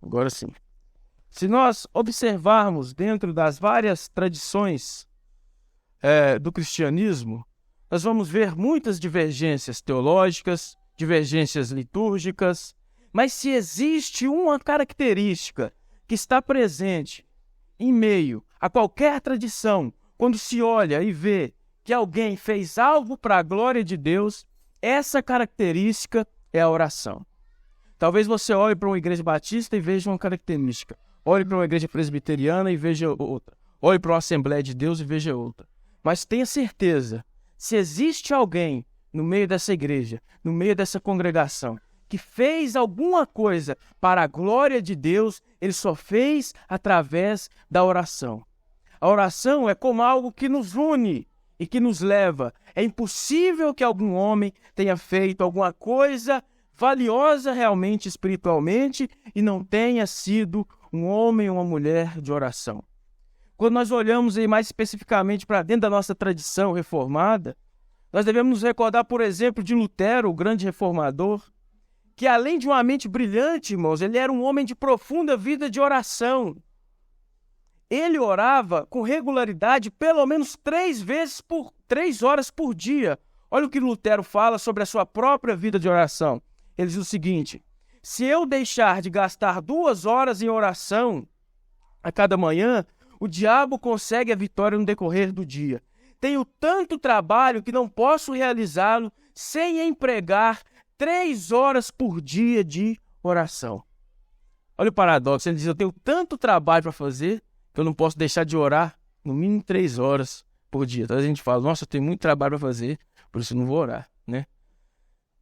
Agora sim. Se nós observarmos dentro das várias tradições do cristianismo, nós vamos ver muitas divergências teológicas, divergências litúrgicas, mas se existe uma característica que está presente em meio a qualquer tradição, quando se olha e vê que alguém fez algo para a glória de Deus, essa característica é a oração. Talvez você olhe para uma igreja batista e veja uma característica. Olhe para uma igreja presbiteriana e veja outra. Olhe para uma Assembleia de Deus e veja outra. Mas tenha certeza, se existe alguém no meio dessa igreja, no meio dessa congregação, que fez alguma coisa para a glória de Deus, ele só fez através da oração. A oração é como algo que nos une e que nos leva. É impossível que algum homem tenha feito alguma coisa valiosa realmente espiritualmente e não tenha sido um homem ou uma mulher de oração. Quando nós olhamos aí mais especificamente para dentro da nossa tradição reformada, nós devemos nos recordar, por exemplo, de Lutero, o grande reformador, que além de uma mente brilhante, irmãos, ele era um homem de profunda vida de oração. Ele orava com regularidade pelo menos 3 horas por dia. Olha o que Lutero fala sobre a sua própria vida de oração. Ele diz o seguinte: se eu deixar de gastar 2 horas em oração a cada manhã, o diabo consegue a vitória no decorrer do dia. Tenho tanto trabalho que não posso realizá-lo sem empregar 3 horas por dia de oração. Olha o paradoxo. Ele diz: eu tenho tanto trabalho para fazer que eu não posso deixar de orar no mínimo 3 horas por dia. Então a gente fala: nossa, eu tenho muito trabalho para fazer, por isso eu não vou orar, né?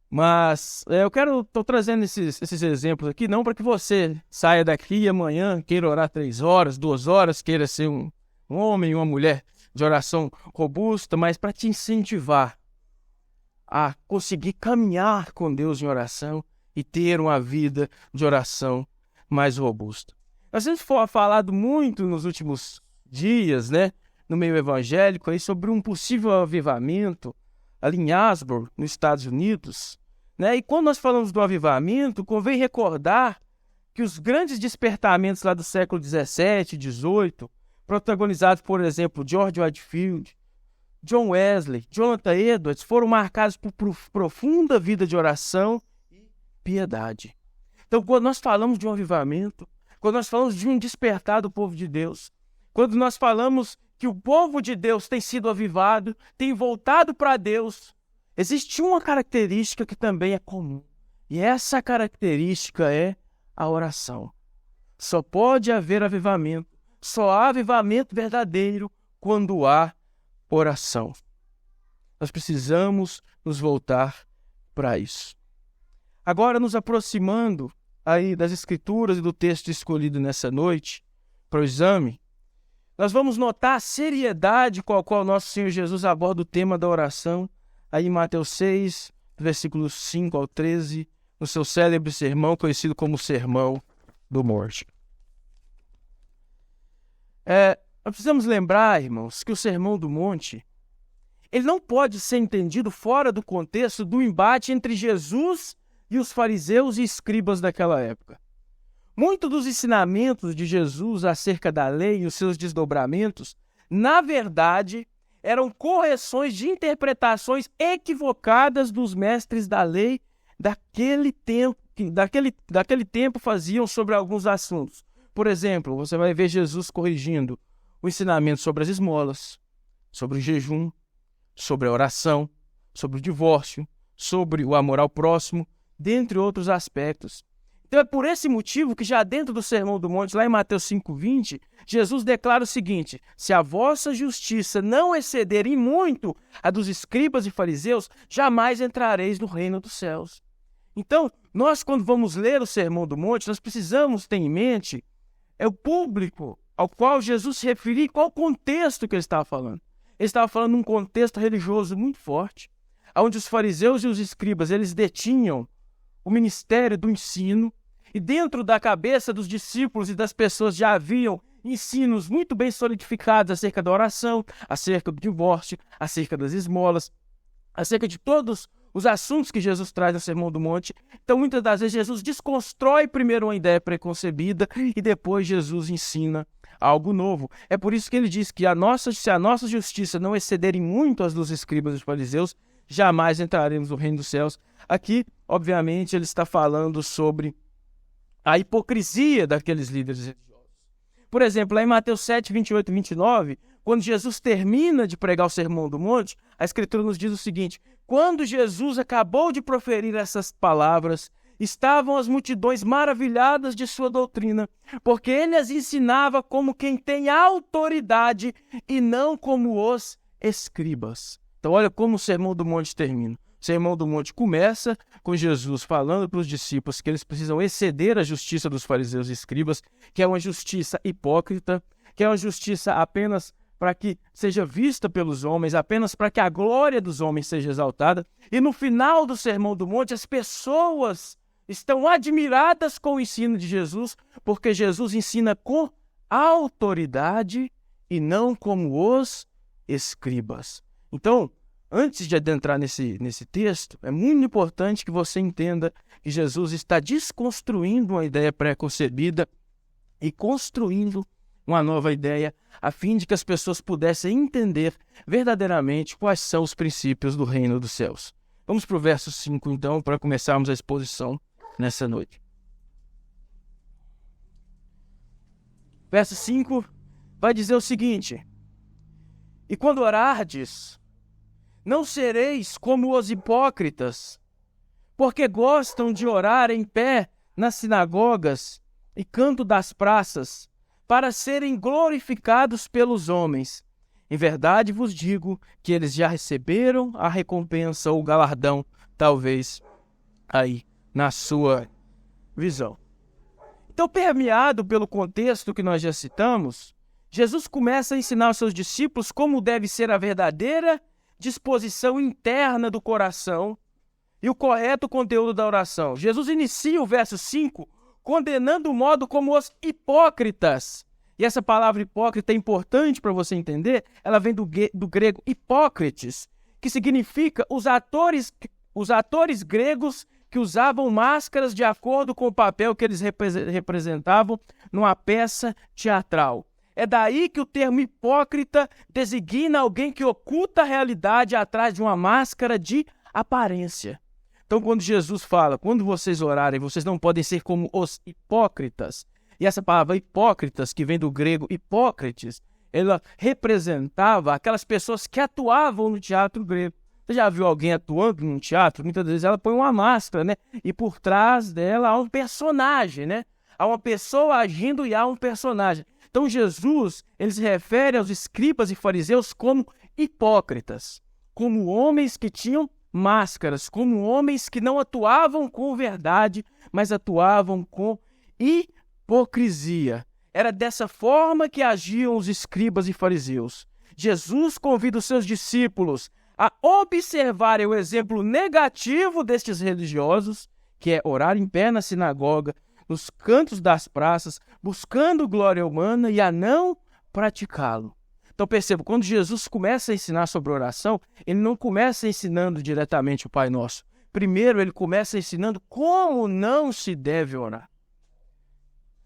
Mas estou trazendo esses exemplos aqui não para que você saia daqui e amanhã queira orar 3 horas, 2 horas, queira ser um homem, uma mulher de oração robusta, mas para te incentivar a conseguir caminhar com Deus em oração e ter uma vida de oração mais robusta. Nós temos falado muito nos últimos dias, né, no meio evangélico, aí, sobre um possível avivamento ali em Asbury, nos Estados Unidos, né? E quando nós falamos do avivamento, convém recordar que os grandes despertamentos lá do século XVII, XVIII, protagonizados, por exemplo, George Whitefield, John Wesley, Jonathan Edwards, foram marcados por profunda vida de oração e piedade. Então, quando nós falamos de um avivamento, quando nós falamos de um despertar do povo de Deus, quando nós falamos que o povo de Deus tem sido avivado, tem voltado para Deus, existe uma característica que também é comum. E essa característica é a oração. Só pode haver avivamento, só há avivamento verdadeiro quando há oração. Nós precisamos nos voltar para isso. Agora, nos aproximando aí das Escrituras e do texto escolhido nessa noite para o exame, nós vamos notar a seriedade com a qual nosso Senhor Jesus aborda o tema da oração, aí em Mateus 6, versículos 5 ao 13, no seu célebre sermão, conhecido como o Sermão do Monte. Nós precisamos lembrar, irmãos, que o Sermão do Monte, ele não pode ser entendido fora do contexto do embate entre Jesus e os fariseus e escribas daquela época. Muitos dos ensinamentos de Jesus acerca da lei e os seus desdobramentos, na verdade, eram correções de interpretações equivocadas dos mestres da lei daquele tempo faziam sobre alguns assuntos. Por exemplo, você vai ver Jesus corrigindo o ensinamento sobre as esmolas, sobre o jejum, sobre a oração, sobre o divórcio, sobre o amor ao próximo, dentre outros aspectos. Então é por esse motivo que já dentro do Sermão do Monte, lá em Mateus 5,20, Jesus declara o seguinte: se a vossa justiça não exceder em muito a dos escribas e fariseus, jamais entrareis no reino dos céus. Então, nós quando vamos ler o Sermão do Monte, nós precisamos ter em mente o público ao qual Jesus se referia e qual o contexto que ele estava falando. Ele estava falando de um contexto religioso muito forte, onde os fariseus e os escribas eles detinham o ministério do ensino, e dentro da cabeça dos discípulos e das pessoas já haviam ensinos muito bem solidificados acerca da oração, acerca do divórcio, acerca das esmolas, acerca de todos os assuntos que Jesus traz no Sermão do Monte. Então, muitas das vezes, Jesus desconstrói primeiro uma ideia preconcebida e depois Jesus ensina algo novo. É por isso que ele diz que se a nossa justiça não excederem muito as dos escribas e dos fariseus, jamais entraremos no reino dos céus. Aqui, obviamente, ele está falando sobre a hipocrisia daqueles líderes religiosos. Por exemplo, lá em Mateus 7, 28 e 29, quando Jesus termina de pregar o Sermão do Monte, a Escritura nos diz o seguinte: quando Jesus acabou de proferir essas palavras, estavam as multidões maravilhadas de sua doutrina, porque ele as ensinava como quem tem autoridade e não como os escribas. Então, olha como o Sermão do Monte termina. O Sermão do Monte começa com Jesus falando para os discípulos que eles precisam exceder a justiça dos fariseus e escribas, que é uma justiça hipócrita, que é uma justiça apenas para que seja vista pelos homens, apenas para que a glória dos homens seja exaltada. E no final do Sermão do Monte, as pessoas estão admiradas com o ensino de Jesus, porque Jesus ensina com autoridade e não como os escribas. Então, antes de adentrar nesse texto, é muito importante que você entenda que Jesus está desconstruindo uma ideia pré-concebida e construindo uma nova ideia, a fim de que as pessoas pudessem entender verdadeiramente quais são os princípios do reino dos céus. Vamos para o verso 5, então, para começarmos a exposição nessa noite. Verso 5 vai dizer o seguinte: e quando orardes, não sereis como os hipócritas, porque gostam de orar em pé nas sinagogas e canto das praças, para serem glorificados pelos homens. Em verdade vos digo que eles já receberam a recompensa ou o galardão, talvez aí na sua visão. Então, permeado pelo contexto que nós já citamos, Jesus começa a ensinar aos seus discípulos como deve ser a verdadeira disposição interna do coração e o correto conteúdo da oração. Jesus inicia o verso 5 condenando o modo como os hipócritas, e essa palavra hipócrita é importante para você entender, ela vem do grego hipócrites, que significa os atores gregos que usavam máscaras de acordo com o papel que eles representavam numa peça teatral. É daí que o termo hipócrita designa alguém que oculta a realidade atrás de uma máscara de aparência. Então, quando Jesus fala, quando vocês orarem, vocês não podem ser como os hipócritas. E essa palavra hipócritas, que vem do grego hipócrates, ela representava aquelas pessoas que atuavam no teatro grego. Você já viu alguém atuando num teatro? Muitas vezes ela põe uma máscara, né? E por trás dela há um personagem, né? Há uma pessoa agindo e há um personagem. Então Jesus, ele se refere aos escribas e fariseus como hipócritas, como homens que tinham máscaras, como homens que não atuavam com verdade, mas atuavam com hipocrisia. Era dessa forma que agiam os escribas e fariseus. Jesus convida os seus discípulos a observarem o exemplo negativo destes religiosos, que é orar em pé na sinagoga, nos cantos das praças, buscando glória humana e a não praticá-lo. Então perceba, quando Jesus começa a ensinar sobre oração, ele não começa ensinando diretamente o Pai Nosso. Primeiro, ele começa ensinando como não se deve orar.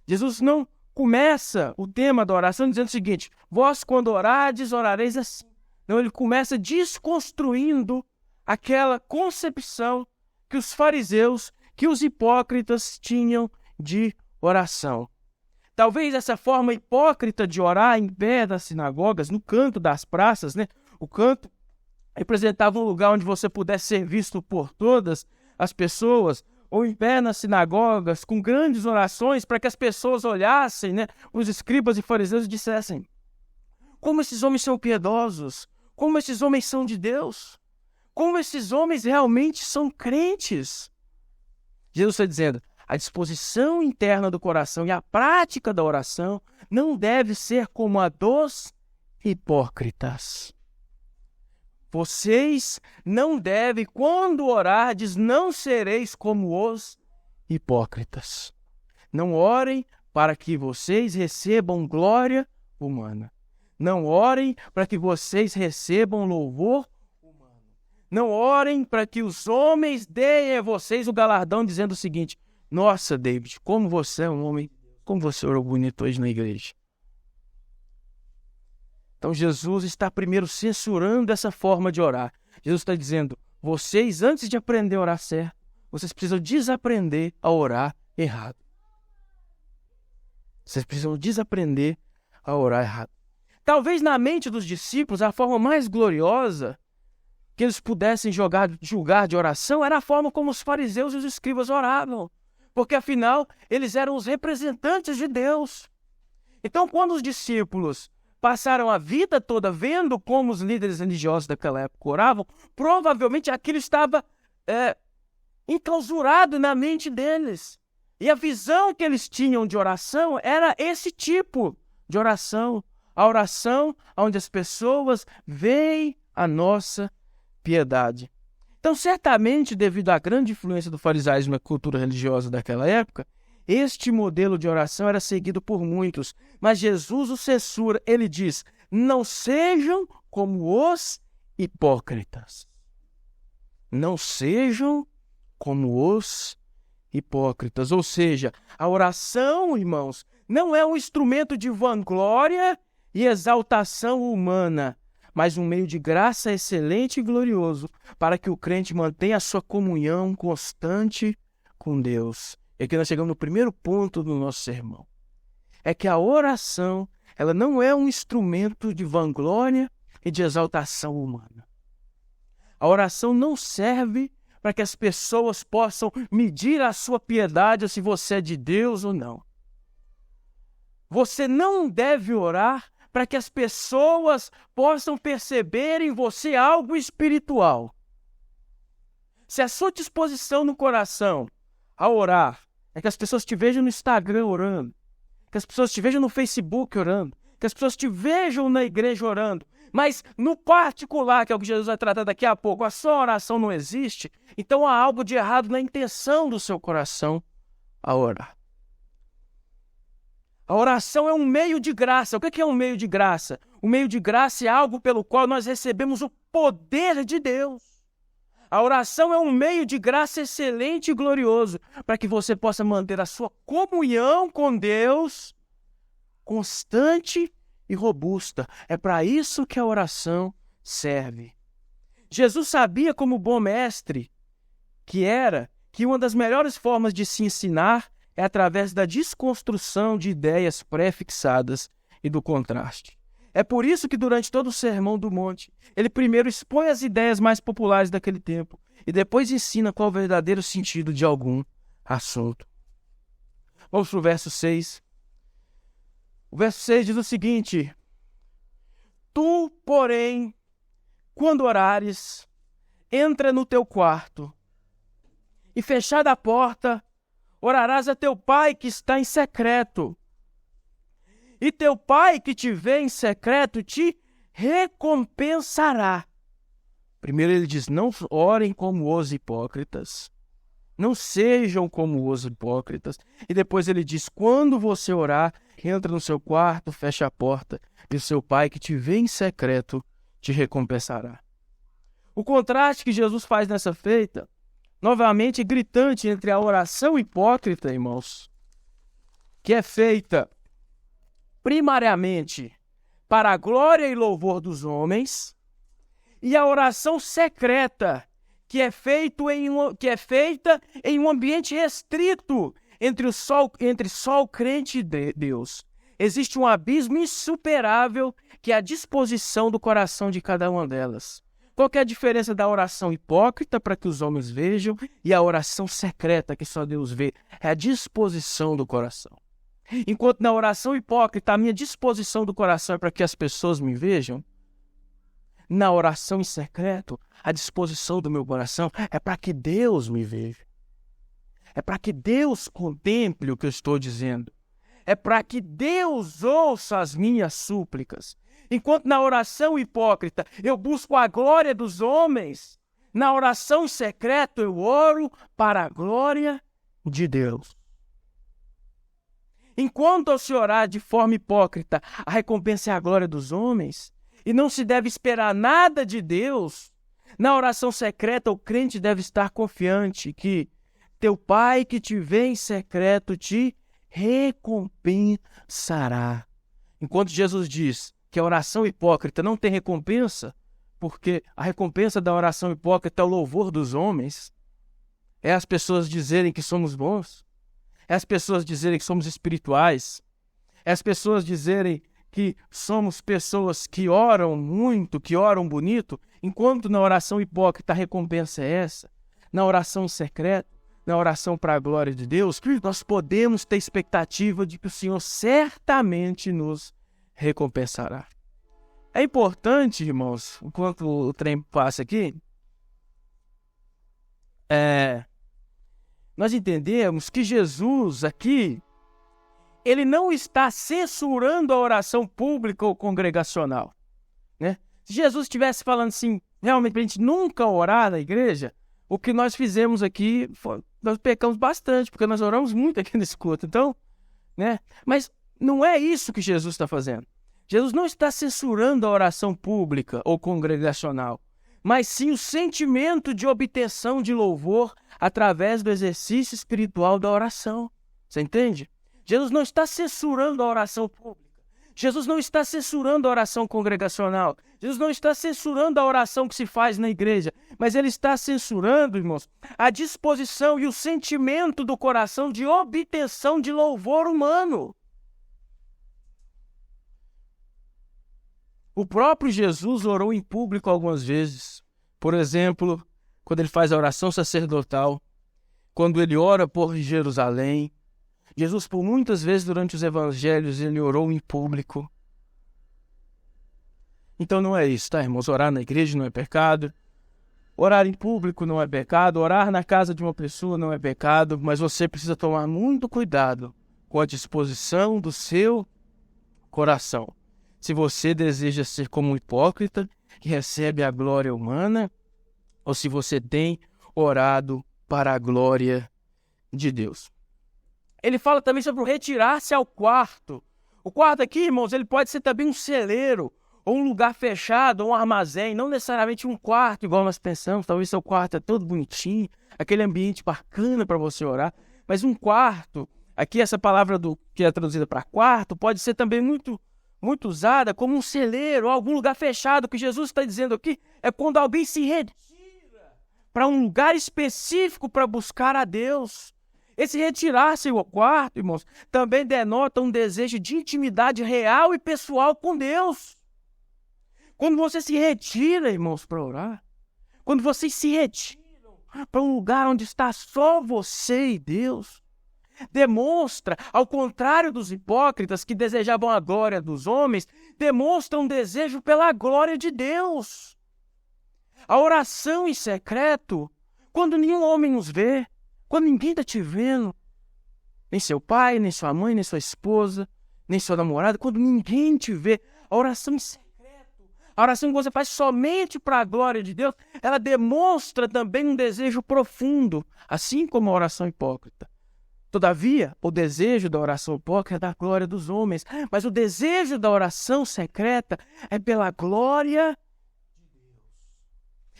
Jesus não começa o tema da oração dizendo o seguinte: vós quando orardes, orareis assim. Não, ele começa desconstruindo aquela concepção que os fariseus, que os hipócritas tinham de oração. Talvez essa forma hipócrita de orar em pé das sinagogas, no canto das praças, né? O canto representava um lugar onde você pudesse ser visto por todas as pessoas, ou em pé nas sinagogas, com grandes orações, para que as pessoas olhassem, né? Os escribas e fariseus dissessem: como esses homens são piedosos, como esses homens são de Deus, como esses homens realmente são crentes. Jesus está dizendo: a disposição interna do coração e a prática da oração não deve ser como a dos hipócritas. Vocês não devem, quando orardes, não sereis como os hipócritas. Não orem para que vocês recebam glória humana. Não orem para que vocês recebam louvor humano. Não orem para que os homens deem a vocês o galardão, dizendo o seguinte: nossa, David, como você é um homem, como você orou bonito hoje na igreja. Então Jesus está primeiro censurando essa forma de orar. Jesus está dizendo: vocês, antes de aprender a orar certo, vocês precisam desaprender a orar errado. Vocês precisam desaprender a orar errado. Talvez na mente dos discípulos a forma mais gloriosa que eles pudessem julgar de oração era a forma como os fariseus e os escribas oravam. Porque afinal, eles eram os representantes de Deus. Então, quando os discípulos passaram a vida toda vendo como os líderes religiosos daquela época oravam, provavelmente aquilo estava enclausurado na mente deles. E a visão que eles tinham de oração era esse tipo de oração. A oração onde as pessoas veem a nossa piedade. Então, certamente, devido à grande influência do farisaísmo na cultura religiosa daquela época, este modelo de oração era seguido por muitos. Mas Jesus o censura. Ele diz: não sejam como os hipócritas. Não sejam como os hipócritas. Ou seja, a oração, irmãos, não é um instrumento de vanglória e exaltação humana, mas um meio de graça excelente e glorioso para que o crente mantenha a sua comunhão constante com Deus. E aqui nós chegamos no primeiro ponto do nosso sermão. É que a oração, ela não é um instrumento de vanglória e de exaltação humana. A oração não serve para que as pessoas possam medir a sua piedade, ou se você é de Deus ou não. Você não deve orar para que as pessoas possam perceber em você algo espiritual. Se a sua disposição no coração a orar é que as pessoas te vejam no Instagram orando, que as pessoas te vejam no Facebook orando, que as pessoas te vejam na igreja orando, mas no particular, que é o que Jesus vai tratar daqui a pouco, a sua oração não existe, então há algo de errado na intenção do seu coração a orar. A oração é um meio de graça. O que é um meio de graça? O meio de graça é algo pelo qual nós recebemos o poder de Deus. A oração é um meio de graça excelente e glorioso para que você possa manter a sua comunhão com Deus constante e robusta. É para isso que a oração serve. Jesus sabia, como bom mestre que uma das melhores formas de se ensinar é através da desconstrução de ideias pré-fixadas e do contraste. É por isso que durante todo o Sermão do Monte, ele primeiro expõe as ideias mais populares daquele tempo e depois ensina qual é o verdadeiro sentido de algum assunto. Vamos para o verso 6. O verso 6 diz o seguinte: tu, porém, quando orares, entra no teu quarto e, fechada a porta, orarás a teu pai que está em secreto. E teu pai que te vê em secreto te recompensará. Primeiro ele diz: não orem como os hipócritas. Não sejam como os hipócritas. E depois ele diz: quando você orar, entra no seu quarto, fecha a porta, e o seu pai que te vê em secreto te recompensará. O contraste que Jesus faz nessa feita, novamente gritante, entre a oração hipócrita, irmãos, que é feita primariamente para a glória e louvor dos homens, e a oração secreta, que é feita em um ambiente restrito entre só o crente e Deus. Existe um abismo insuperável que é a disposição do coração de cada uma delas. Qual que é a diferença da oração hipócrita para que os homens vejam e a oração secreta que só Deus vê? É a disposição do coração. Enquanto na oração hipócrita a minha disposição do coração é para que as pessoas me vejam, na oração em secreto a disposição do meu coração é para que Deus me veja. É para que Deus contemple o que eu estou dizendo. É para que Deus ouça as minhas súplicas. Enquanto na oração hipócrita eu busco a glória dos homens, na oração em secreto eu oro para a glória de Deus. Enquanto ao se orar de forma hipócrita, a recompensa é a glória dos homens, e não se deve esperar nada de Deus, Na oração secreta, o crente deve estar confiante que teu Pai que te vê em secreto te recompensará. Enquanto Jesus diz que a oração hipócrita não tem recompensa, porque a recompensa da oração hipócrita é o louvor dos homens, é as pessoas dizerem que somos bons, é as pessoas dizerem que somos espirituais, é as pessoas dizerem que somos pessoas que oram muito, que oram bonito, enquanto na oração hipócrita a recompensa é essa. Na oração secreta, na oração para a glória de Deus, nós podemos ter expectativa de que o Senhor certamente nos recompensará. É importante, irmãos, enquanto o trem passa aqui, nós entendemos que Jesus aqui, ele não está censurando a oração pública ou congregacional, né? Se Jesus estivesse falando assim, realmente, para a gente nunca orar na igreja, o que nós fizemos aqui, nós pecamos bastante, porque nós oramos muito aqui nesse culto. Então, né? Mas não é isso que Jesus está fazendo. Jesus não está censurando a oração pública ou congregacional, mas sim o sentimento de obtenção de louvor através do exercício espiritual da oração. Você entende? Jesus não está censurando a oração pública. Jesus não está censurando a oração congregacional. Jesus não está censurando a oração que se faz na igreja. Mas ele está censurando, irmãos, a disposição e o sentimento do coração de obtenção de louvor humano. O próprio Jesus orou em público algumas vezes. Por exemplo, quando ele faz a oração sacerdotal, quando ele ora por Jerusalém. Jesus, por muitas vezes durante os evangelhos, ele orou em público. Então não é isso, tá, irmãos? Orar na igreja não é pecado. Orar em público não é pecado. Orar na casa de uma pessoa não é pecado. Mas você precisa tomar muito cuidado com a disposição do seu coração. Se você deseja ser como um hipócrita que recebe a glória humana, ou se você tem orado para a glória de Deus. Ele fala também sobre o retirar-se ao quarto. O quarto aqui, irmãos, ele pode ser também um celeiro, ou um lugar fechado, ou um armazém, não necessariamente um quarto, igual nós pensamos. Talvez seu quarto é todo bonitinho, aquele ambiente bacana para você orar. Mas um quarto, aqui essa palavra que é traduzida para quarto, pode ser também muito usada como um celeiro, ou algum lugar fechado. O que Jesus está dizendo aqui é quando alguém se retira para um lugar específico para buscar a Deus. Esse retirar-se ao quarto, irmãos, também denota um desejo de intimidade real e pessoal com Deus. Quando você se retira, irmãos, para orar, quando vocês se retiram para um lugar onde está só você e Deus, demonstra, ao contrário dos hipócritas que desejavam a glória dos homens, demonstra um desejo pela glória de Deus. A oração em secreto, quando nenhum homem nos vê, quando ninguém está te vendo, nem seu pai, nem sua mãe, nem sua esposa, nem sua namorada, quando ninguém te vê, a oração em secreto, a oração que você faz somente para a glória de Deus, ela demonstra também um desejo profundo, assim como a oração hipócrita. Todavia, o desejo da oração hipócrita é da glória dos homens, mas o desejo da oração secreta é pela glória de Deus,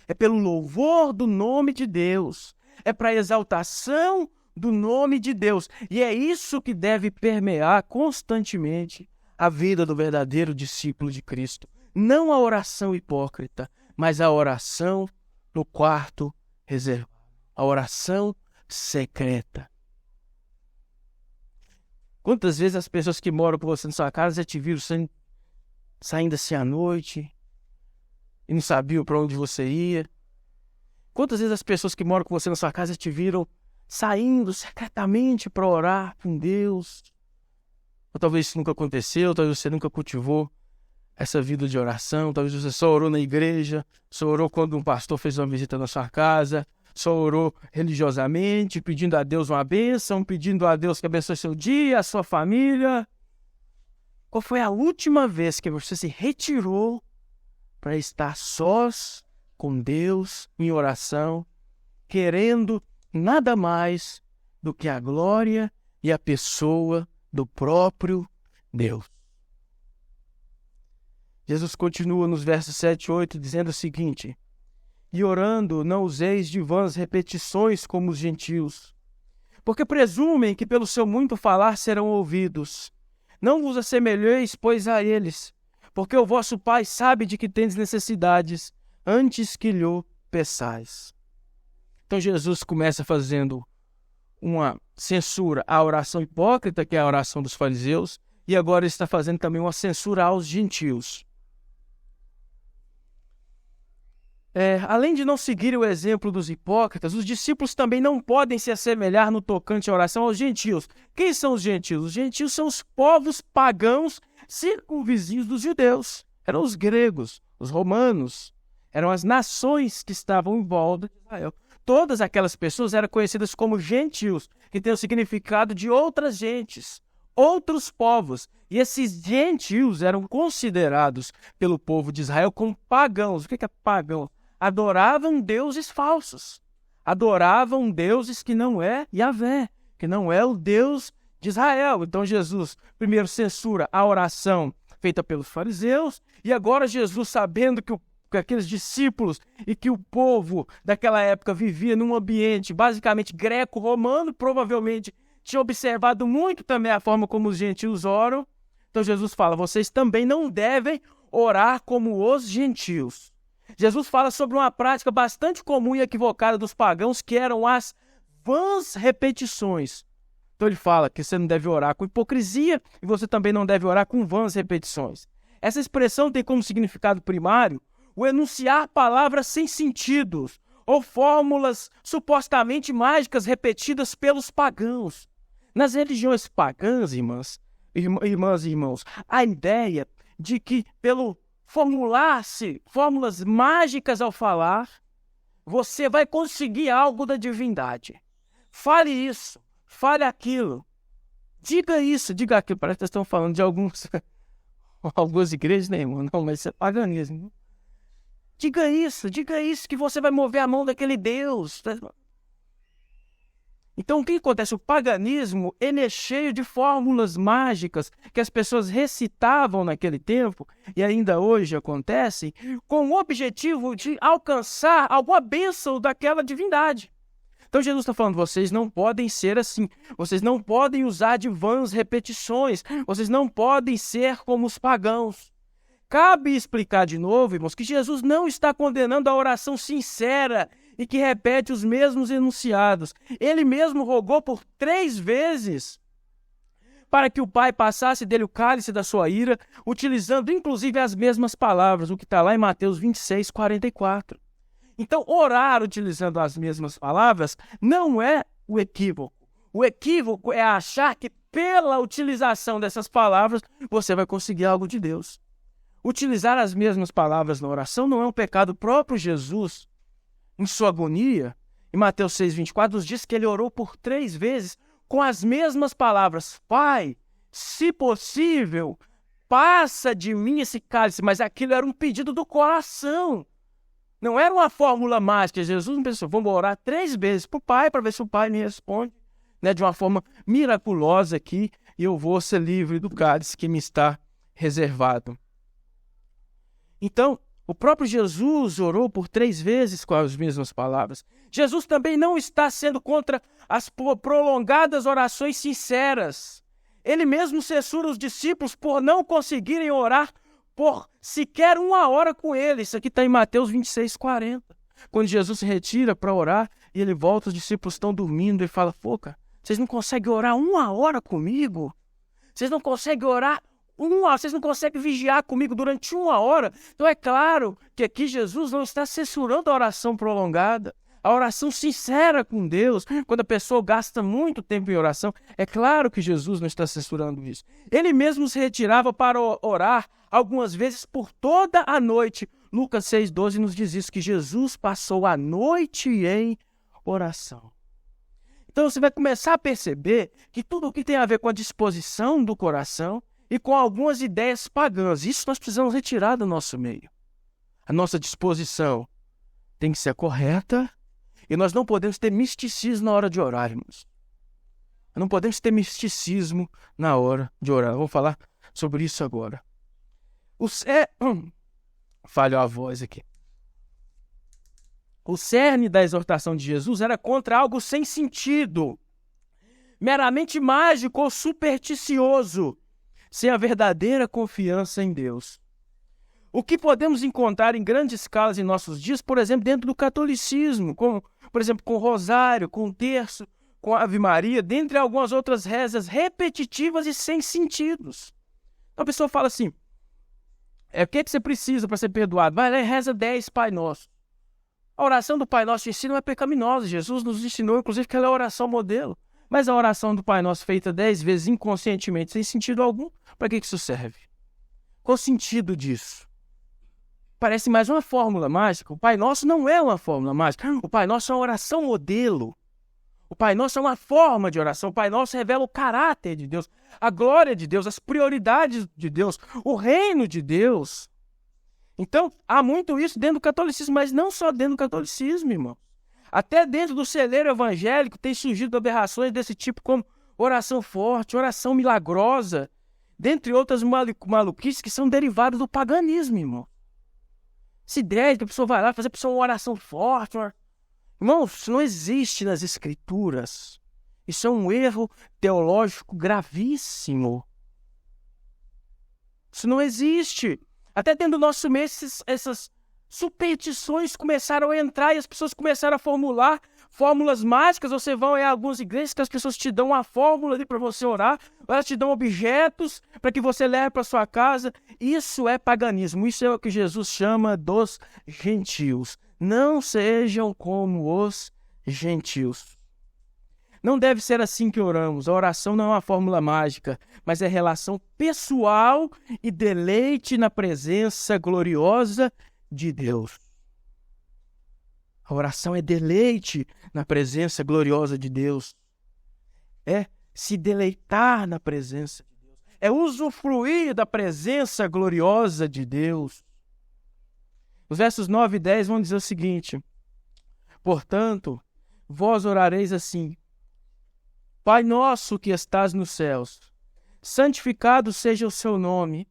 é pelo louvor do nome de Deus. É para a exaltação do nome de Deus. E é isso que deve permear constantemente a vida do verdadeiro discípulo de Cristo. Não a oração hipócrita, mas a oração no quarto reservado. A oração secreta. Quantas vezes as pessoas que moram com você na sua casa já te viram saindo assim à noite e não sabiam para onde você ia? Quantas vezes as pessoas que moram com você na sua casa te viram saindo secretamente para orar com Deus? Ou talvez isso nunca aconteceu, talvez você nunca cultivou essa vida de oração, talvez você só orou na igreja, só orou quando um pastor fez uma visita na sua casa, só orou religiosamente, pedindo a Deus uma bênção, pedindo a Deus que abençoe seu dia, a sua família. Qual foi a última vez que você se retirou para estar sós com Deus em oração, querendo nada mais do que a glória e a pessoa do próprio Deus? Jesus continua nos versos 7 e 8 dizendo o seguinte: e orando, não useis de vãs repetições como os gentios, porque presumem que pelo seu muito falar serão ouvidos. Não vos assemelheis, pois, a eles, porque o vosso Pai sabe de que tendes necessidades, antes que lhe peçais. Então Jesus começa fazendo uma censura à oração hipócrita, que é a oração dos fariseus, e agora ele está fazendo também uma censura aos gentios. Além de não seguir o exemplo dos hipócritas, os discípulos também não podem se assemelhar no tocante à oração aos gentios. Quem são os gentios? Os gentios são os povos pagãos circunvizinhos dos judeus. Eram os gregos, os romanos, eram as nações que estavam em volta de Israel. Todas aquelas pessoas eram conhecidas como gentios, que têm o significado de outras gentes, outros povos. E esses gentios eram considerados pelo povo de Israel como pagãos. O que é pagão? Adoravam deuses falsos. Adoravam deuses que não é Yahvé, que não é o Deus de Israel. Então Jesus primeiro censura a oração feita pelos fariseus, e agora Jesus, sabendo que aqueles discípulos e que o povo daquela época vivia num ambiente basicamente greco-romano, provavelmente tinha observado muito também a forma como os gentios oram. Então Jesus fala, vocês também não devem orar como os gentios. Jesus fala sobre uma prática bastante comum e equivocada dos pagãos, que eram as vãs repetições. Então ele fala que você não deve orar com hipocrisia e você também não deve orar com vãs repetições. Essa expressão tem como significado primário o enunciar palavras sem sentidos ou fórmulas supostamente mágicas repetidas pelos pagãos. Nas religiões pagãs, irmãs e irmãos, a ideia de que pelo formular-se fórmulas mágicas ao falar, você vai conseguir algo da divindade. Fale isso, fale aquilo, diga isso, diga aquilo. Parece que estão falando de algumas igrejas, né, irmão? Não, mas isso é paganismo. Diga isso, que você vai mover a mão daquele Deus. Então, o que acontece? O paganismo, ele é cheio de fórmulas mágicas que as pessoas recitavam naquele tempo, e ainda hoje acontecem, com o objetivo de alcançar alguma bênção daquela divindade. Então, Jesus está falando, vocês não podem ser assim, vocês não podem usar de vãs repetições, vocês não podem ser como os pagãos. Cabe explicar de novo, irmãos, que Jesus não está condenando a oração sincera e que repete os mesmos enunciados. Ele mesmo rogou por 3 vezes para que o Pai passasse dele o cálice da sua ira, utilizando inclusive as mesmas palavras, o que está lá em Mateus 26, 44. Então, orar utilizando as mesmas palavras não é o equívoco. O equívoco é achar que pela utilização dessas palavras você vai conseguir algo de Deus. Utilizar as mesmas palavras na oração não é um pecado. Próprio Jesus, em sua agonia, em Mateus 6, 24, nos diz que ele orou por 3 vezes com as mesmas palavras. Pai, se possível, passa de mim esse cálice. Mas aquilo era um pedido do coração. Não era uma fórmula mágica. Jesus não pensou, vamos orar 3 vezes para o Pai, para ver se o Pai me responde, né, de uma forma miraculosa aqui, e eu vou ser livre do cálice que me está reservado. Então, o próprio Jesus orou por 3 vezes com as mesmas palavras. Jesus também não está sendo contra as prolongadas orações sinceras. Ele mesmo censura os discípulos por não conseguirem orar por sequer 1 hora com ele. Isso aqui está em Mateus 26, 40. Quando Jesus se retira para orar e ele volta, os discípulos estão dormindo e fala, pô, cara, vocês não conseguem orar 1 hora comigo? Vocês não conseguem orar vocês não conseguem vigiar comigo durante 1 hora? Então é claro que aqui Jesus não está censurando a oração prolongada, a oração sincera com Deus. Quando a pessoa gasta muito tempo em oração, é claro que Jesus não está censurando isso. Ele mesmo se retirava para orar algumas vezes por toda a noite. Lucas 6,12 nos diz isso, que Jesus passou a noite em oração. Então você vai começar a perceber que tudo o que tem a ver com a disposição do coração e com algumas ideias pagãs, isso nós precisamos retirar do nosso meio. A nossa disposição tem que ser correta e nós não podemos ter misticismo na hora de orar, irmãos. Não podemos ter misticismo na hora de orar. Eu vou falar sobre isso agora. Falhou a voz aqui. O cerne da exortação de Jesus era contra algo sem sentido, meramente mágico ou supersticioso, sem a verdadeira confiança em Deus. O que podemos encontrar em grandes escalas em nossos dias, por exemplo, dentro do catolicismo, por exemplo, com o rosário, com o terço, com a Ave Maria, dentre algumas outras rezas repetitivas e sem sentidos. Então a pessoa fala assim, o que você precisa para ser perdoado? Vai lá e reza 10 Pai Nosso. A oração do Pai Nosso ensino é pecaminosa. Jesus nos ensinou, inclusive, que ela é a oração modelo. Mas a oração do Pai Nosso feita 10 vezes inconscientemente, sem sentido algum, para que isso serve? Qual o sentido disso? Parece mais uma fórmula mágica. O Pai Nosso não é uma fórmula mágica. O Pai Nosso é uma oração modelo. O Pai Nosso é uma forma de oração. O Pai Nosso revela o caráter de Deus, a glória de Deus, as prioridades de Deus, o reino de Deus. Então, há muito isso dentro do catolicismo, mas não só dentro do catolicismo, irmão. Até dentro do celeiro evangélico tem surgido aberrações desse tipo, como oração forte, oração milagrosa, dentre outras maluquices que são derivadas do paganismo, irmão. Essa ideia de que a pessoa vai lá fazer uma oração forte. Irmão, isso não existe nas Escrituras. Isso é um erro teológico gravíssimo. Isso não existe. Até dentro do nosso meio, essas superstições começaram a entrar e as pessoas começaram a formular fórmulas mágicas. Você vai em algumas igrejas que as pessoas te dão uma fórmula ali para você orar, ou elas te dão objetos para que você leve para sua casa. Isso é paganismo. Isso é o que Jesus chama dos gentios. Não sejam como os gentios. Não deve ser assim que oramos. A oração não é uma fórmula mágica, mas é relação pessoal e deleite na presença gloriosa de Deus. A oração é deleite na presença gloriosa de Deus. É se deleitar na presença de Deus. É usufruir da presença gloriosa de Deus. Os versos 9 e 10 vão dizer o seguinte: portanto, vós orareis assim: Pai nosso que estás nos céus, santificado seja o seu nome,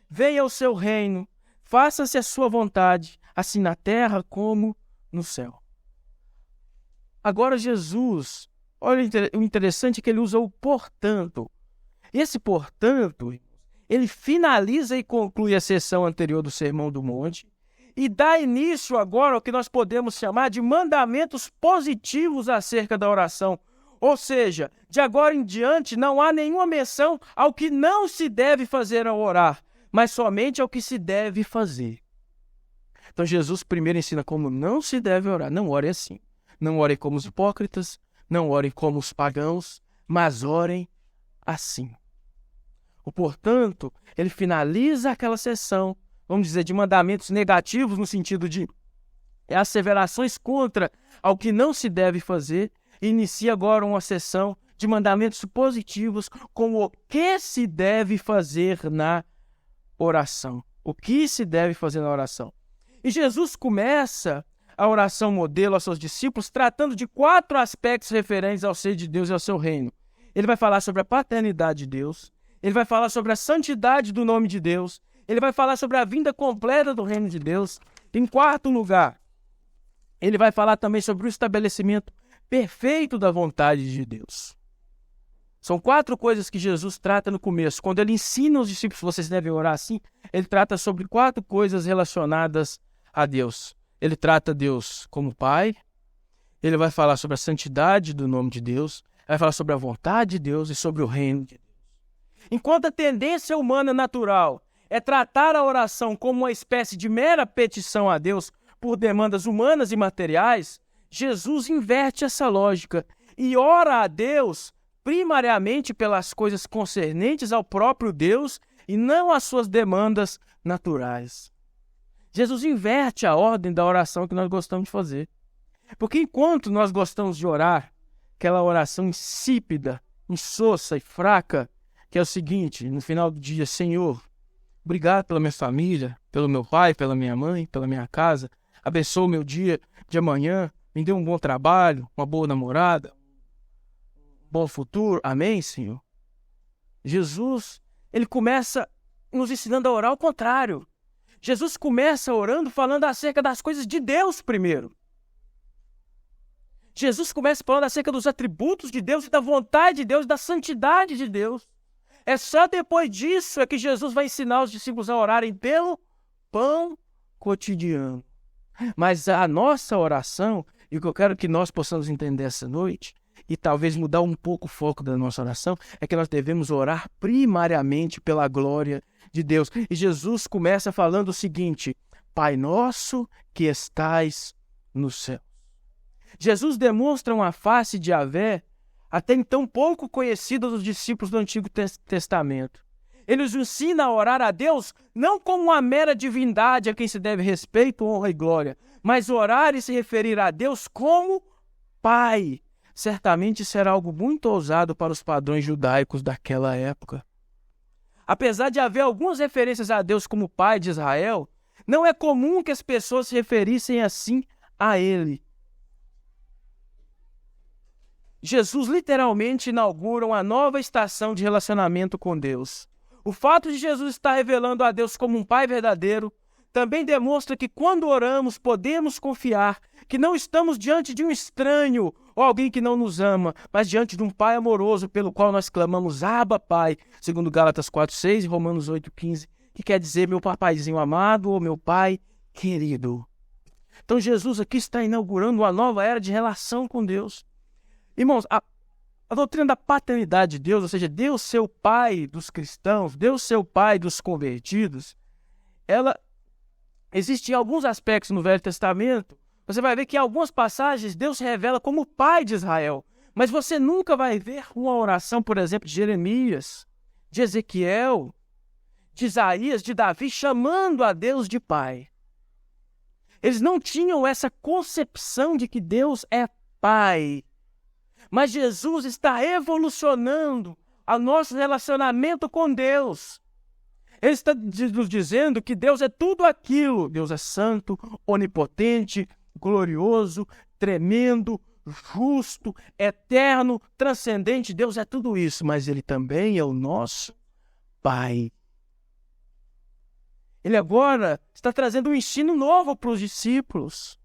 venha o seu reino, faça-se a sua vontade, assim na terra como no céu. Agora Jesus, olha o interessante é que ele usa o portanto. Esse portanto, ele finaliza e conclui a sessão anterior do Sermão do Monte e dá início agora ao que nós podemos chamar de mandamentos positivos acerca da oração. Ou seja, de agora em diante não há nenhuma menção ao que não se deve fazer ao orar, mas somente ao que se deve fazer. Então Jesus primeiro ensina como não se deve orar. Não ore assim. Não orem como os hipócritas, não orem como os pagãos, mas orem assim. Portanto, ele finaliza aquela sessão, vamos dizer, de mandamentos negativos, no sentido de asseverações contra ao que não se deve fazer, e inicia agora uma sessão de mandamentos positivos com o que se deve fazer na oração. O que se deve fazer na oração. E Jesus começa a oração modelo aos seus discípulos tratando de 4 aspectos referentes ao ser de Deus e ao seu reino. Ele vai falar sobre a paternidade de Deus, ele vai falar sobre a santidade do nome de Deus, ele vai falar sobre a vinda completa do reino de Deus. Em quarto lugar, ele vai falar também sobre o estabelecimento perfeito da vontade de Deus. São 4 coisas que Jesus trata no começo. Quando ele ensina os discípulos que vocês devem orar assim, ele trata sobre 4 coisas relacionadas a Deus. Ele trata Deus como Pai, ele vai falar sobre a santidade do nome de Deus, vai falar sobre a vontade de Deus e sobre o reino de Deus. Enquanto a tendência humana natural é tratar a oração como uma espécie de mera petição a Deus por demandas humanas e materiais, Jesus inverte essa lógica e ora a Deus primariamente pelas coisas concernentes ao próprio Deus e não às suas demandas naturais. Jesus inverte a ordem da oração que nós gostamos de fazer. Porque enquanto nós gostamos de orar, aquela oração insípida, insossa e fraca, que é o seguinte, no final do dia: Senhor, obrigado pela minha família, pelo meu pai, pela minha mãe, pela minha casa, abençoa o meu dia de amanhã, me dê um bom trabalho, uma boa namorada, um bom futuro, amém, Senhor? Jesus, ele começa nos ensinando a orar ao contrário. Jesus começa orando falando acerca das coisas de Deus primeiro. Jesus começa falando acerca dos atributos de Deus e da vontade de Deus, da santidade de Deus. É só depois disso é que Jesus vai ensinar os discípulos a orarem pelo pão cotidiano. Mas a nossa oração, e o que eu quero que nós possamos entender essa noite, e talvez mudar um pouco o foco da nossa oração, é que nós devemos orar primariamente pela glória de Deus. E Jesus começa falando o seguinte: Pai nosso que estais no céu. Jesus demonstra uma face de Yahvé até então pouco conhecida dos discípulos do Antigo Testamento. Ele os ensina a orar a Deus não como uma mera divindade a quem se deve respeito, honra e glória, mas orar e se referir a Deus como Pai. Certamente será algo muito ousado para os padrões judaicos daquela época. Apesar de haver algumas referências a Deus como Pai de Israel, não é comum que as pessoas se referissem assim a Ele. Jesus literalmente inaugura uma nova estação de relacionamento com Deus. O fato de Jesus estar revelando a Deus como um Pai verdadeiro também demonstra que quando oramos podemos confiar que não estamos diante de um estranho ou alguém que não nos ama, mas diante de um Pai amoroso pelo qual nós clamamos Abba, Pai, segundo Gálatas 4:6 e Romanos 8:15, que quer dizer meu papaizinho amado ou meu Pai querido. Então Jesus aqui está inaugurando uma nova era de relação com Deus. Irmãos, a doutrina da paternidade de Deus, ou seja, Deus ser o Pai dos cristãos, Deus ser o Pai dos convertidos, ela existe em alguns aspectos no Velho Testamento. Você vai ver que em algumas passagens Deus se revela como o Pai de Israel, mas você nunca vai ver uma oração, por exemplo, de Jeremias, de Ezequiel, de Isaías, de Davi, chamando a Deus de Pai. Eles não tinham essa concepção de que Deus é Pai. Mas Jesus está evolucionando o nosso relacionamento com Deus. Ele está nos dizendo que Deus é tudo aquilo. Deus é santo, onipotente, glorioso, tremendo, justo, eterno, transcendente. Deus é tudo isso, mas Ele também é o nosso Pai. Ele agora está trazendo um ensino novo para os discípulos.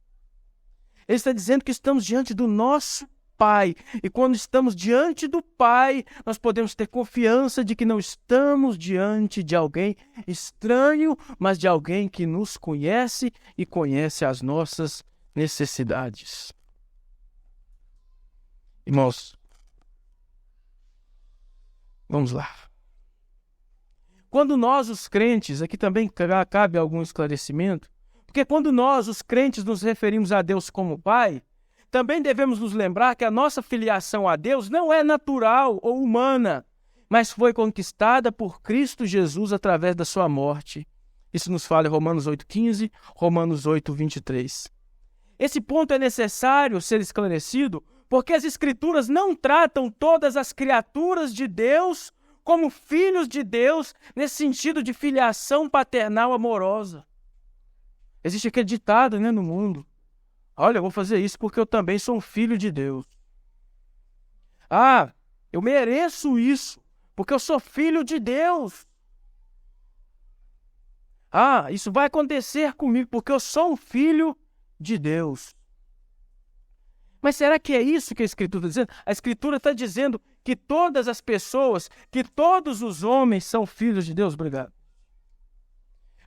Ele está dizendo que estamos diante do nosso Pai. E quando estamos diante do Pai, nós podemos ter confiança de que não estamos diante de alguém estranho, mas de alguém que nos conhece e conhece as nossas necessidades. Irmãos, vamos lá. Quando nós, os crentes, aqui também cabe algum esclarecimento, porque quando nós, os crentes, nos referimos a Deus como Pai, também devemos nos lembrar que a nossa filiação a Deus não é natural ou humana, mas foi conquistada por Cristo Jesus através da sua morte. Isso nos fala em Romanos 8:15, Romanos 8:23. Esse ponto é necessário ser esclarecido porque as Escrituras não tratam todas as criaturas de Deus como filhos de Deus nesse sentido de filiação paternal amorosa. Existe aquele ditado, no mundo: olha, eu vou fazer isso porque eu também sou um filho de Deus. Ah, eu mereço isso porque eu sou filho de Deus. Ah, isso vai acontecer comigo porque eu sou um filho de Deus. Mas será que é isso que a Escritura está dizendo? A Escritura está dizendo que todas as pessoas, que todos os homens são filhos de Deus. Obrigado.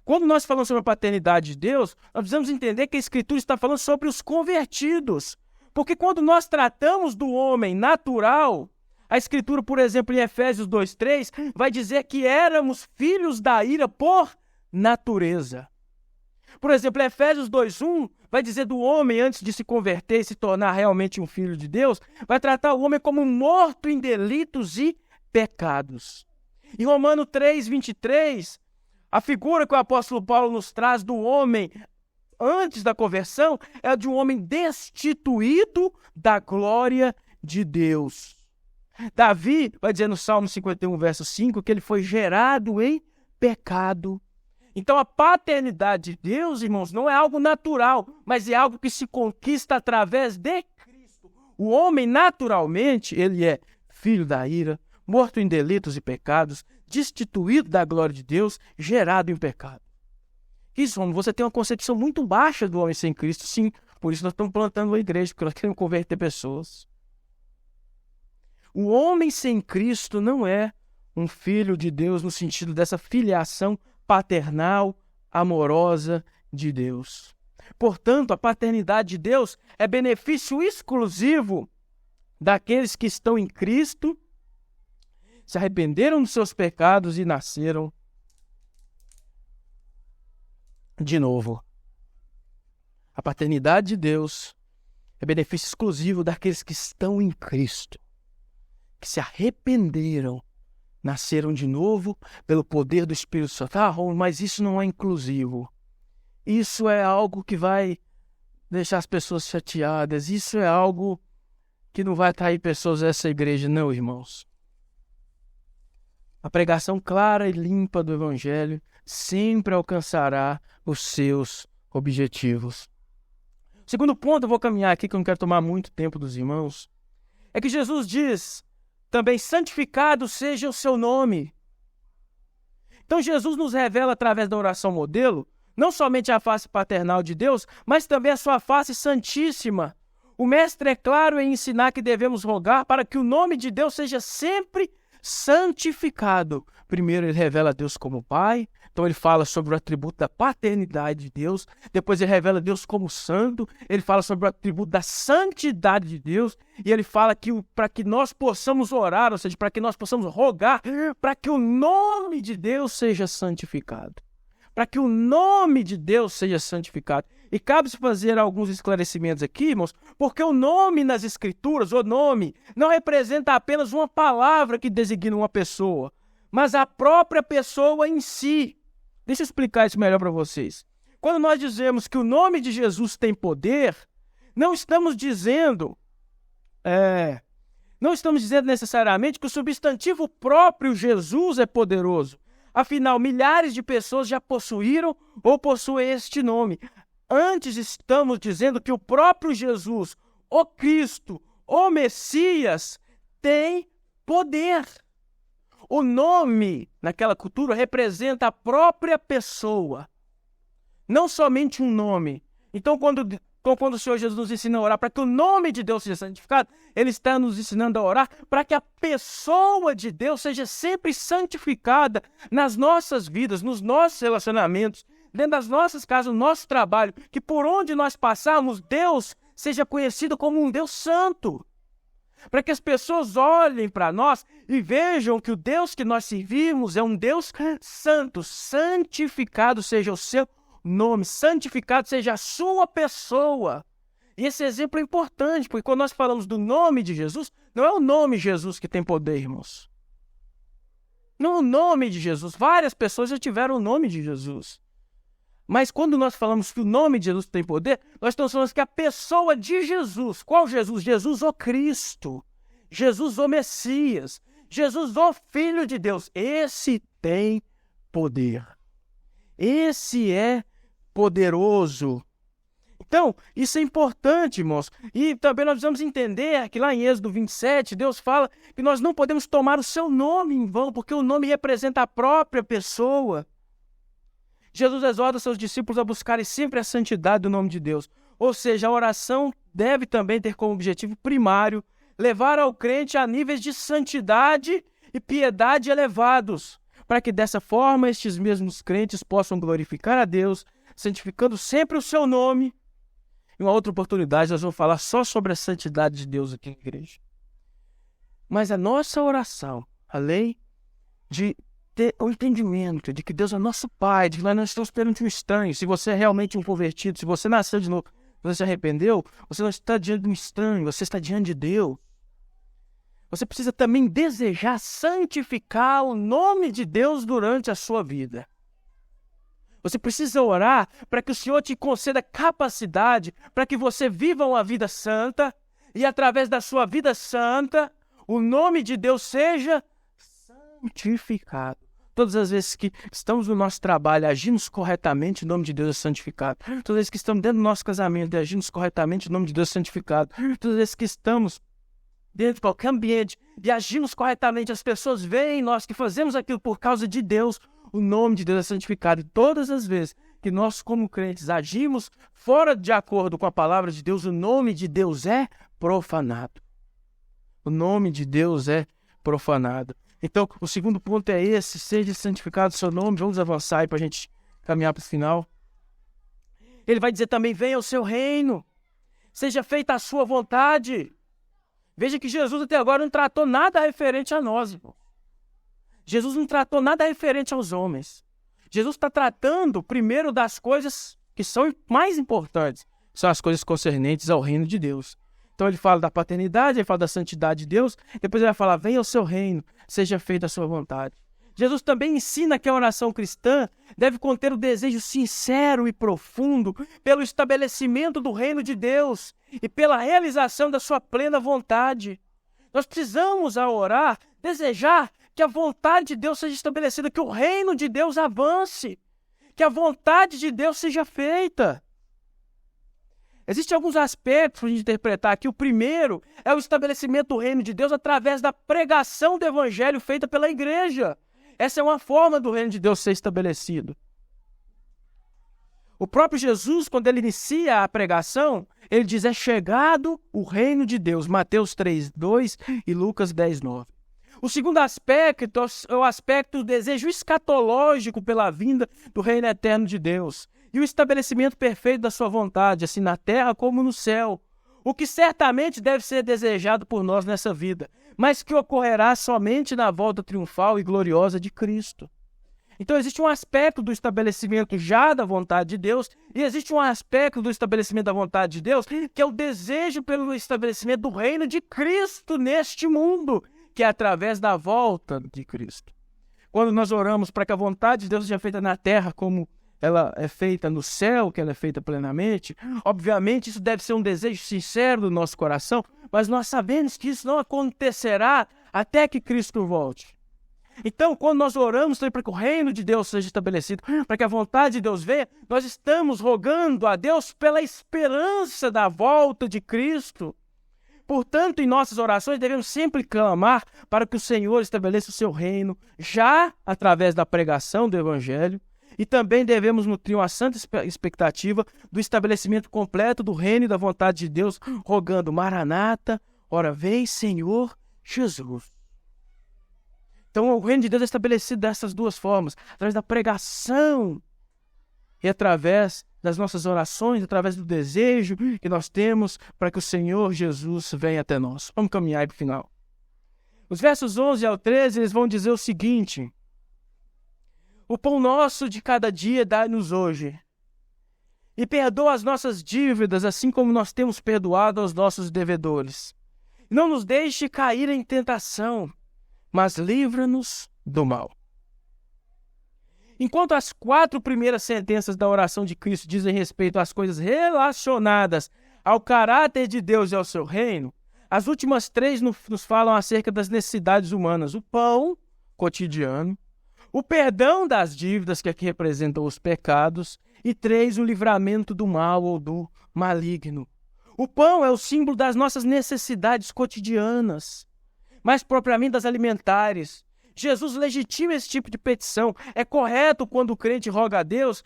Quando nós falamos sobre a paternidade de Deus, nós precisamos entender que a Escritura está falando sobre os convertidos. Porque quando nós tratamos do homem natural, a Escritura, por exemplo, em Efésios 2:3, vai dizer que éramos filhos da ira por natureza. Por exemplo, Efésios 2:1 vai dizer do homem, antes de se converter e se tornar realmente um filho de Deus, vai tratar o homem como morto em delitos e pecados. Em Romanos 3:23, a figura que o apóstolo Paulo nos traz do homem antes da conversão é a de um homem destituído da glória de Deus. Davi vai dizer no Salmo 51, verso 5, que ele foi gerado em pecado. Então a paternidade de Deus, irmãos, não é algo natural, mas é algo que se conquista através de Cristo. O homem, naturalmente, ele é filho da ira, morto em delitos e pecados, destituído da glória de Deus, gerado em pecado. Isso, homem, você tem uma concepção muito baixa do homem sem Cristo. Sim, Por isso nós estamos plantando uma igreja, porque nós queremos converter pessoas. O homem sem Cristo não é um filho de Deus no sentido dessa filiação paternal, amorosa de Deus. Portanto, a paternidade de Deus é benefício exclusivo daqueles que estão em Cristo, se arrependeram dos seus pecados e nasceram de novo. A paternidade de Deus é benefício exclusivo daqueles que estão em Cristo, que se arrependeram, nasceram de novo pelo poder do Espírito Santo. Mas isso não é inclusivo. Isso é algo que vai deixar as pessoas chateadas. Isso é algo que não vai atrair pessoas a essa igreja, não, irmãos. A pregação clara e limpa do Evangelho sempre alcançará os seus objetivos. Segundo ponto, eu vou caminhar aqui, que eu não quero tomar muito tempo dos irmãos, é que Jesus diz também: santificado seja o seu nome. Então Jesus nos revela através da oração modelo, não somente a face paternal de Deus, mas também a sua face santíssima. O mestre é claro em ensinar que devemos rogar para que o nome de Deus seja sempre santificado. Primeiro ele revela Deus como Pai, então ele fala sobre o atributo da paternidade de Deus, depois ele revela Deus como Santo, ele fala sobre o atributo da santidade de Deus, e ele fala que para que nós possamos orar, ou seja, para que nós possamos rogar, para que o nome de Deus seja santificado. Para que o nome de Deus seja santificado. E cabe-se fazer alguns esclarecimentos aqui, irmãos, porque o nome nas Escrituras, o nome, não representa apenas uma palavra que designa uma pessoa, mas a própria pessoa em si. Deixa eu explicar isso melhor para vocês. Quando nós dizemos que o nome de Jesus tem poder, não estamos dizendo necessariamente que o substantivo próprio Jesus é poderoso. Afinal, milhares de pessoas já possuíram ou possuem este nome. Antes estamos dizendo que o próprio Jesus, o Cristo, o Messias, tem poder. O nome, naquela cultura, representa a própria pessoa, não somente um nome. Então, quando o Senhor Jesus nos ensina a orar para que o nome de Deus seja santificado, Ele está nos ensinando a orar para que a pessoa de Deus seja sempre santificada nas nossas vidas, nos nossos relacionamentos, dentro das nossas casas, no nosso trabalho, que por onde nós passarmos, Deus seja conhecido como um Deus santo. Para que as pessoas olhem para nós e vejam que o Deus que nós servimos é um Deus santo. Santificado seja o seu nome, santificado seja a sua pessoa. E esse exemplo é importante, porque quando nós falamos do nome de Jesus, não é o nome de Jesus que tem poder, irmãos. Não é o nome de Jesus. Várias pessoas já tiveram o nome de Jesus. Mas quando nós falamos que o nome de Jesus tem poder, nós estamos falando que a pessoa de Jesus, qual Jesus? Jesus o Cristo, Jesus o Messias, Jesus o Filho de Deus, esse tem poder. Esse é poderoso. Então, isso é importante, irmãos. E também nós precisamos entender que lá em Êxodo 27, Deus fala que nós não podemos tomar o seu nome em vão, porque o nome representa a própria pessoa. Jesus exorta seus discípulos a buscarem sempre a santidade do nome de Deus. Ou seja, a oração deve também ter como objetivo primário levar ao crente a níveis de santidade e piedade elevados, para que dessa forma estes mesmos crentes possam glorificar a Deus, santificando sempre o seu nome. Em uma outra oportunidade nós vamos falar só sobre a santidade de Deus aqui na igreja. Mas a nossa oração, além de ter o entendimento de que Deus é nosso Pai, de que nós não estamos perante um estranho. Se você é realmente um convertido, se você nasceu de novo, você se arrependeu, você não está diante de um estranho, você está diante de Deus. Você precisa também desejar santificar o nome de Deus durante a sua vida. Você precisa orar para que o Senhor te conceda capacidade para que você viva uma vida santa e através da sua vida santa, o nome de Deus seja santificado. Todas as vezes que estamos no nosso trabalho, agimos corretamente, o nome de Deus é santificado. Todas as vezes que estamos dentro do nosso casamento e agimos corretamente, o nome de Deus é santificado. Todas as vezes que estamos dentro de qualquer ambiente e agimos corretamente, as pessoas veem nós que fazemos aquilo por causa de Deus, o nome de Deus é santificado. E todas as vezes que nós, como crentes, agimos fora de acordo com a palavra de Deus, o nome de Deus é profanado. O nome de Deus é profanado. Então, o segundo ponto é esse: seja santificado o seu nome. Vamos avançar aí para a gente caminhar para o final. Ele vai dizer também: venha o seu reino, seja feita a sua vontade. Veja que Jesus até agora não tratou nada referente a nós, irmão. Jesus não tratou nada referente aos homens. Jesus está tratando primeiro das coisas que são mais importantes. São as coisas concernentes ao reino de Deus. Então ele fala da paternidade, ele fala da santidade de Deus. Depois ele vai falar: venha o seu reino, seja feita a sua vontade. Jesus também ensina que a oração cristã deve conter o desejo sincero e profundo pelo estabelecimento do reino de Deus e pela realização da sua plena vontade. Nós precisamos, ao orar, desejar que a vontade de Deus seja estabelecida, que o reino de Deus avance, que a vontade de Deus seja feita. Existem alguns aspectos para a gente interpretar aqui. O primeiro é o estabelecimento do reino de Deus através da pregação do evangelho feita pela igreja. Essa é uma forma do reino de Deus ser estabelecido. O próprio Jesus, quando ele inicia a pregação, ele diz: é chegado o reino de Deus. Mateus 3:2 e Lucas 10:9. O segundo aspecto é o aspecto do desejo escatológico pela vinda do reino eterno de Deus e o estabelecimento perfeito da sua vontade, assim na terra como no céu, o que certamente deve ser desejado por nós nessa vida, mas que ocorrerá somente na volta triunfal e gloriosa de Cristo. Então existe um aspecto do estabelecimento já da vontade de Deus e existe um aspecto do estabelecimento da vontade de Deus que é o desejo pelo estabelecimento do reino de Cristo neste mundo, que é através da volta de Cristo. Quando nós oramos para que a vontade de Deus seja feita na terra como ela é feita no céu, que ela é feita plenamente, obviamente isso deve ser um desejo sincero do nosso coração, mas nós sabemos que isso não acontecerá até que Cristo volte. Então, quando nós oramos para que o reino de Deus seja estabelecido, para que a vontade de Deus venha, nós estamos rogando a Deus pela esperança da volta de Cristo. Portanto, em nossas orações devemos sempre clamar para que o Senhor estabeleça o seu reino, já através da pregação do Evangelho, e também devemos nutrir uma santa expectativa do estabelecimento completo do reino e da vontade de Deus, rogando: Maranata, ora vem, Senhor Jesus. Então, o reino de Deus é estabelecido dessas duas formas: através da pregação e através das nossas orações, através do desejo que nós temos para que o Senhor Jesus venha até nós. Vamos caminhar para o final. Os versos 11 ao 13, eles vão dizer o seguinte: o pão nosso de cada dia dá-nos hoje, e perdoa as nossas dívidas, assim como nós temos perdoado aos nossos devedores. Não nos deixe cair em tentação, mas livra-nos do mal. Enquanto as 4 primeiras sentenças da oração de Cristo dizem respeito às coisas relacionadas ao caráter de Deus e ao seu reino, as últimas 3 nos falam acerca das necessidades humanas: o pão cotidiano, o perdão das dívidas, que aqui representam os pecados, e 3, o livramento do mal ou do maligno. O pão é o símbolo das nossas necessidades cotidianas, mais propriamente das alimentares. Jesus legitima esse tipo de petição. É correto quando o crente roga a Deus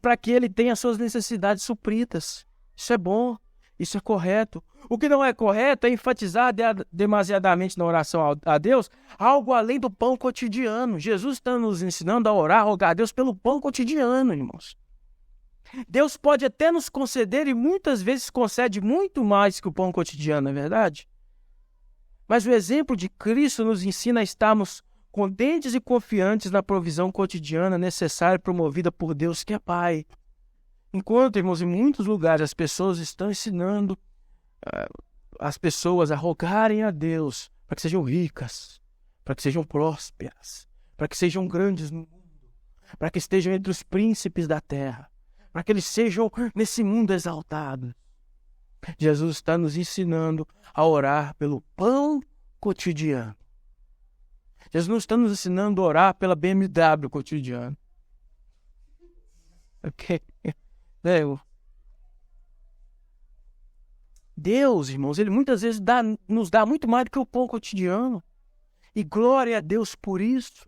para que ele tenha suas necessidades supridas. Isso é bom, isso é correto. O que não é correto é enfatizar demasiadamente na oração a Deus algo além do pão cotidiano. Jesus está nos ensinando a orar, a rogar a Deus pelo pão cotidiano, irmãos. Deus pode até nos conceder e muitas vezes concede muito mais que o pão cotidiano, não é verdade? Mas o exemplo de Cristo nos ensina a estarmos contentes e confiantes na provisão cotidiana necessária promovida por Deus, que é Pai. Enquanto, irmãos, em muitos lugares as pessoas estão ensinando as pessoas a rogarem a Deus para que sejam ricas, para que sejam prósperas, para que sejam grandes no mundo, para que estejam entre os príncipes da terra, para que eles sejam nesse mundo exaltado. Jesus está nos ensinando a orar pelo pão cotidiano. Jesus não está nos ensinando a orar pela BMW cotidiana. Ok? Deus, irmãos, Ele muitas vezes nos dá muito mais do que o pão cotidiano. E glória a Deus por isso.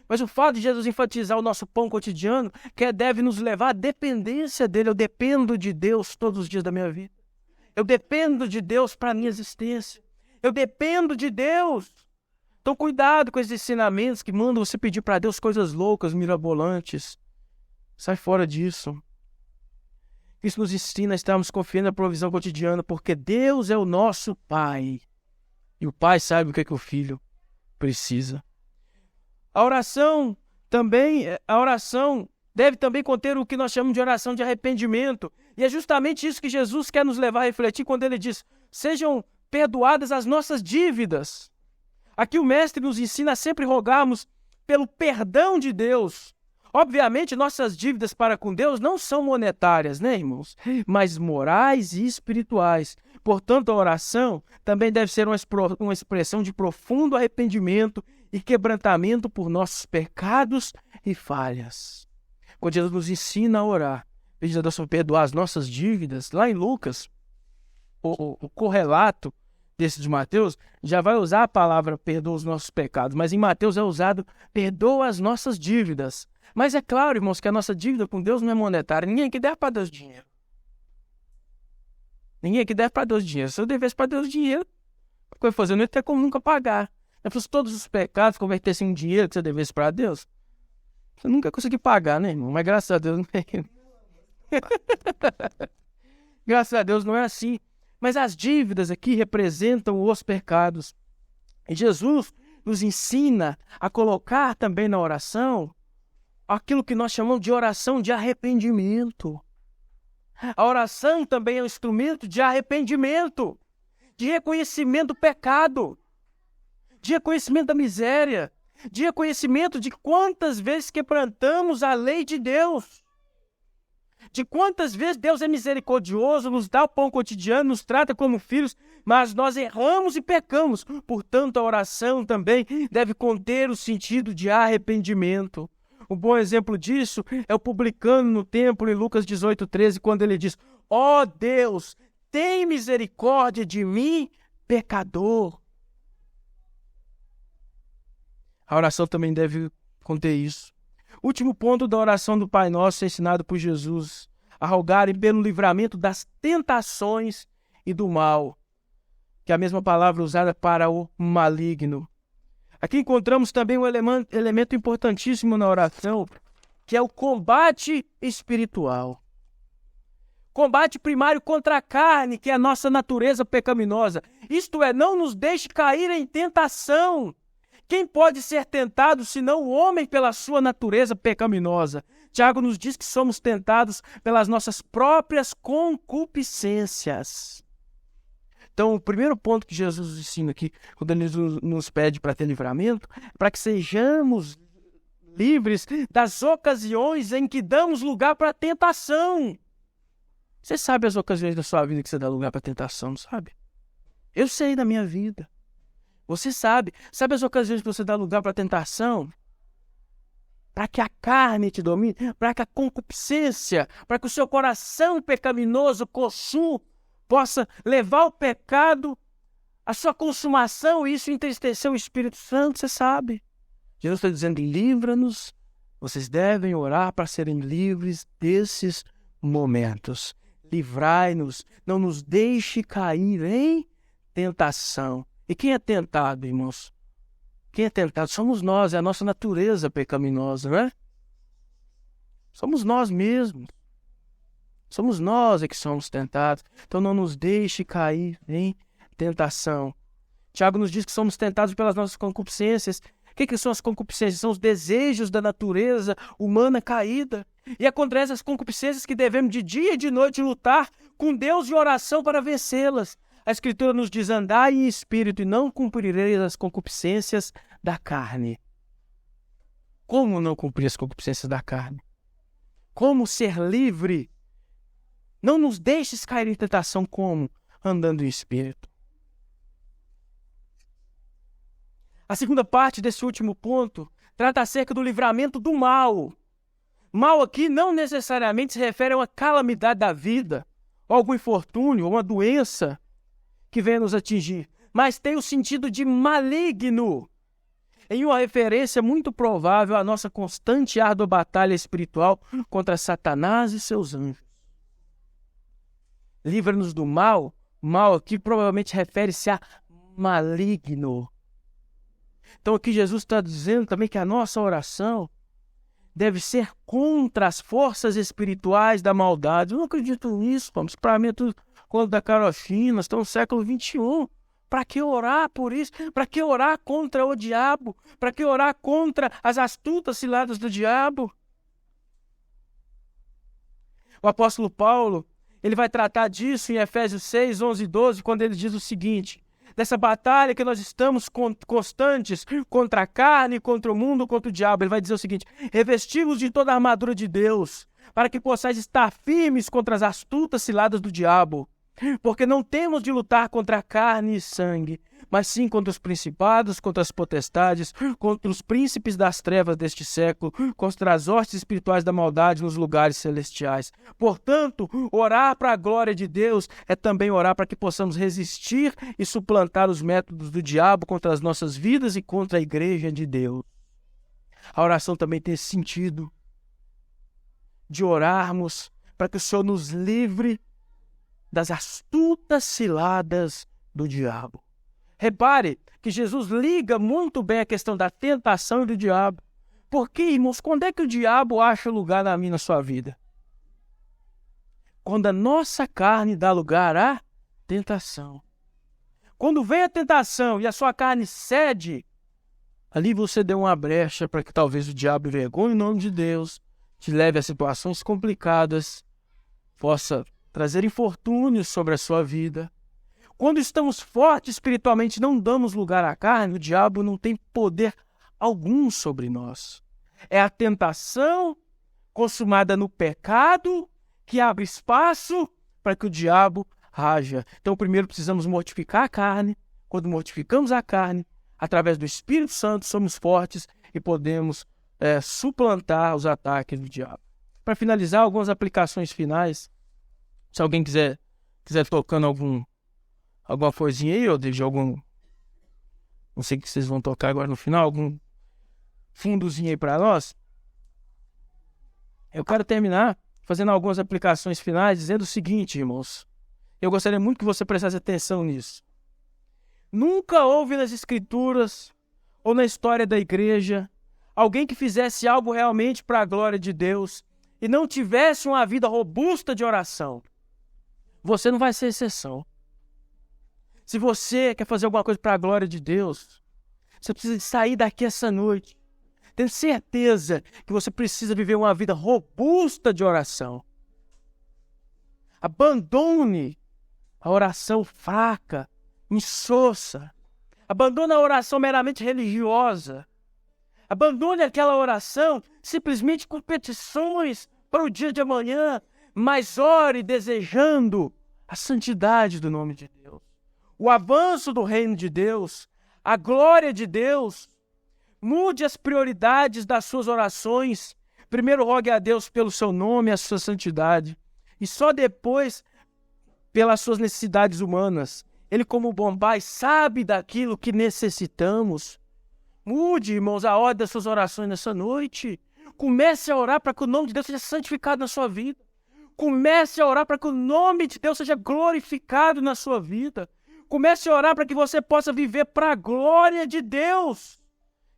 Mas o fato de Jesus enfatizar o nosso pão cotidiano, deve nos levar à dependência dele. Eu dependo de Deus todos os dias da minha vida. Eu dependo de Deus para a minha existência. Eu dependo de Deus. Então cuidado com esses ensinamentos que mandam você pedir para Deus coisas loucas, mirabolantes. Sai fora disso. Isso nos ensina a estarmos confiando na provisão cotidiana, porque Deus é o nosso Pai. E o Pai sabe o que o Filho precisa. A oração deve também conter o que nós chamamos de oração de arrependimento. E é justamente isso que Jesus quer nos levar a refletir quando ele diz: sejam perdoadas as nossas dívidas. Aqui o Mestre nos ensina a sempre rogarmos pelo perdão de Deus. Obviamente, nossas dívidas para com Deus não são monetárias, né, irmãos? Mas morais e espirituais. Portanto, a oração também deve ser uma expressão de profundo arrependimento e quebrantamento por nossos pecados e falhas. Quando Jesus nos ensina a orar, pedindo a Deus para perdoar as nossas dívidas, lá em Lucas, o correlato desse de Mateus já vai usar a palavra perdoa os nossos pecados, mas em Mateus é usado perdoa as nossas dívidas. Mas é claro, irmãos, que a nossa dívida com Deus não é monetária. Ninguém aqui deve para Deus dinheiro. Ninguém aqui deve para Deus dinheiro. Se eu devesse para Deus dinheiro, o que eu ia fazer? Eu não ia ter como nunca pagar. Se todos os pecados convertessem em dinheiro que você devesse para Deus, você nunca ia conseguir pagar, né, irmão? Mas graças a Deus não é. Graças a Deus não é assim. Mas as dívidas aqui representam os pecados. E Jesus nos ensina a colocar também na oração aquilo que nós chamamos de oração de arrependimento. A oração também é um instrumento de arrependimento, de reconhecimento do pecado, de reconhecimento da miséria, de reconhecimento de quantas vezes quebrantamos a lei de Deus, de quantas vezes Deus é misericordioso, nos dá o pão cotidiano, nos trata como filhos, mas nós erramos e pecamos. Portanto, a oração também deve conter o sentido de arrependimento. Um bom exemplo disso é o publicano no templo em Lucas 18:13, quando ele diz: ó Deus, tem misericórdia de mim, pecador. A oração também deve conter isso. Último ponto da oração do Pai Nosso ensinado por Jesus: a rogarem pelo livramento das tentações e do mal, que é a mesma palavra usada para o maligno. Aqui encontramos também um elemento importantíssimo na oração, que é o combate espiritual. Combate primário contra a carne, que é a nossa natureza pecaminosa. Isto é, não nos deixe cair em tentação. Quem pode ser tentado senão o homem pela sua natureza pecaminosa? Tiago nos diz que somos tentados pelas nossas próprias concupiscências. Então, o primeiro ponto que Jesus nos ensina aqui, quando ele nos pede para ter livramento, é para que sejamos livres das ocasiões em que damos lugar para a tentação. Você sabe as ocasiões da sua vida que você dá lugar para a tentação, não sabe? Eu sei da minha vida. Você sabe. Sabe as ocasiões que você dá lugar para a tentação? Para que a carne te domine, para que a concupiscência, para que o seu coração pecaminoso, coxum, possa levar o pecado à sua consumação e isso entristecer o Espírito Santo, você sabe. Jesus está dizendo: livra-nos, vocês devem orar para serem livres desses momentos. Livrai-nos, não nos deixe cair em tentação. E quem é tentado, irmãos? Quem é tentado? Somos nós, é a nossa natureza pecaminosa, não é? Somos nós mesmos. Somos nós que somos tentados. Então não nos deixe cair em tentação. Tiago nos diz que somos tentados pelas nossas concupiscências. O que são as concupiscências? São os desejos da natureza humana caída. E é contra essas concupiscências que devemos de dia e de noite lutar com Deus em oração para vencê-las. A Escritura nos diz: andai em espírito e não cumprireis as concupiscências da carne. Como não cumprir as concupiscências da carne? Como ser livre? Não nos deixes cair em tentação como? Andando em espírito. A segunda parte desse último ponto trata acerca do livramento do mal. Mal aqui não necessariamente se refere a uma calamidade da vida, ou algum infortúnio, ou uma doença que venha nos atingir, mas tem o sentido de maligno. em uma referência muito provável à nossa constante e árdua batalha espiritual contra Satanás e seus anjos. Livra-nos do mal. Mal aqui provavelmente refere-se a maligno. Então aqui Jesus está dizendo também que a nossa oração deve ser contra as forças espirituais da maldade. Eu não acredito nisso, vamos. Para mim é tudo quando da carochinha. Nós estamos no século XXI. Para que orar por isso? Para que orar contra o diabo? Para que orar contra as astutas ciladas do diabo? O apóstolo Paulo, ele vai tratar disso em Efésios 6, 11 e 12, quando ele diz o seguinte: dessa batalha que nós estamos constantes contra a carne, contra o mundo, contra o diabo. Ele vai dizer o seguinte: revestivos de toda a armadura de Deus, para que possais estar firmes contra as astutas ciladas do diabo. Porque não temos de lutar contra a carne e sangue, mas sim contra os principados, contra as potestades, contra os príncipes das trevas deste século, contra as hostes espirituais da maldade nos lugares celestiais. Portanto, orar para a glória de Deus é também orar para que possamos resistir e suplantar os métodos do diabo contra as nossas vidas e contra a igreja de Deus. A oração também tem esse sentido de orarmos para que o Senhor nos livre das astutas ciladas do diabo. Repare que Jesus liga muito bem a questão da tentação e do diabo. Porque, irmãos, quando é que o diabo acha lugar na minha, na sua vida? Quando a nossa carne dá lugar à tentação. Quando vem a tentação e a sua carne cede, ali você deu uma brecha para que talvez o diabo envergonhe o nome de Deus, te leve a situações complicadas, possa trazer infortúnios sobre a sua vida. Quando estamos fortes espiritualmente, não damos lugar à carne, o diabo não tem poder algum sobre nós. É a tentação consumada no pecado que abre espaço para que o diabo haja. Então, primeiro precisamos mortificar a carne. Quando mortificamos a carne, através do Espírito Santo, somos fortes e podemos suplantar os ataques do diabo. Para finalizar, algumas aplicações finais. Se alguém quiser tocando alguma coisinha aí, ou de algum, não sei o que vocês vão tocar agora no final, algum fundozinho aí para nós. Eu quero terminar fazendo algumas aplicações finais, dizendo o seguinte, irmãos. Eu gostaria muito que você prestasse atenção nisso. Nunca houve nas Escrituras ou na história da igreja alguém que fizesse algo realmente para a glória de Deus e não tivesse uma vida robusta de oração. Você não vai ser exceção. Se você quer fazer alguma coisa para a glória de Deus, você precisa sair daqui essa noite. Tenho certeza que você precisa viver uma vida robusta de oração. Abandone a oração fraca, insossa. Abandone a oração meramente religiosa. Abandone aquela oração simplesmente com petições para o dia de amanhã, mas ore desejando a santidade do nome de Deus, o avanço do reino de Deus, a glória de Deus. Mude as prioridades das suas orações. Primeiro rogue a Deus pelo seu nome e a sua santidade, e só depois pelas suas necessidades humanas. Ele, como bom pai, sabe daquilo que necessitamos. Mude, irmãos, a ordem das suas orações nessa noite. Comece a orar para que o nome de Deus seja santificado na sua vida. Comece a orar para que o nome de Deus seja glorificado na sua vida. Comece a orar para que você possa viver para a glória de Deus.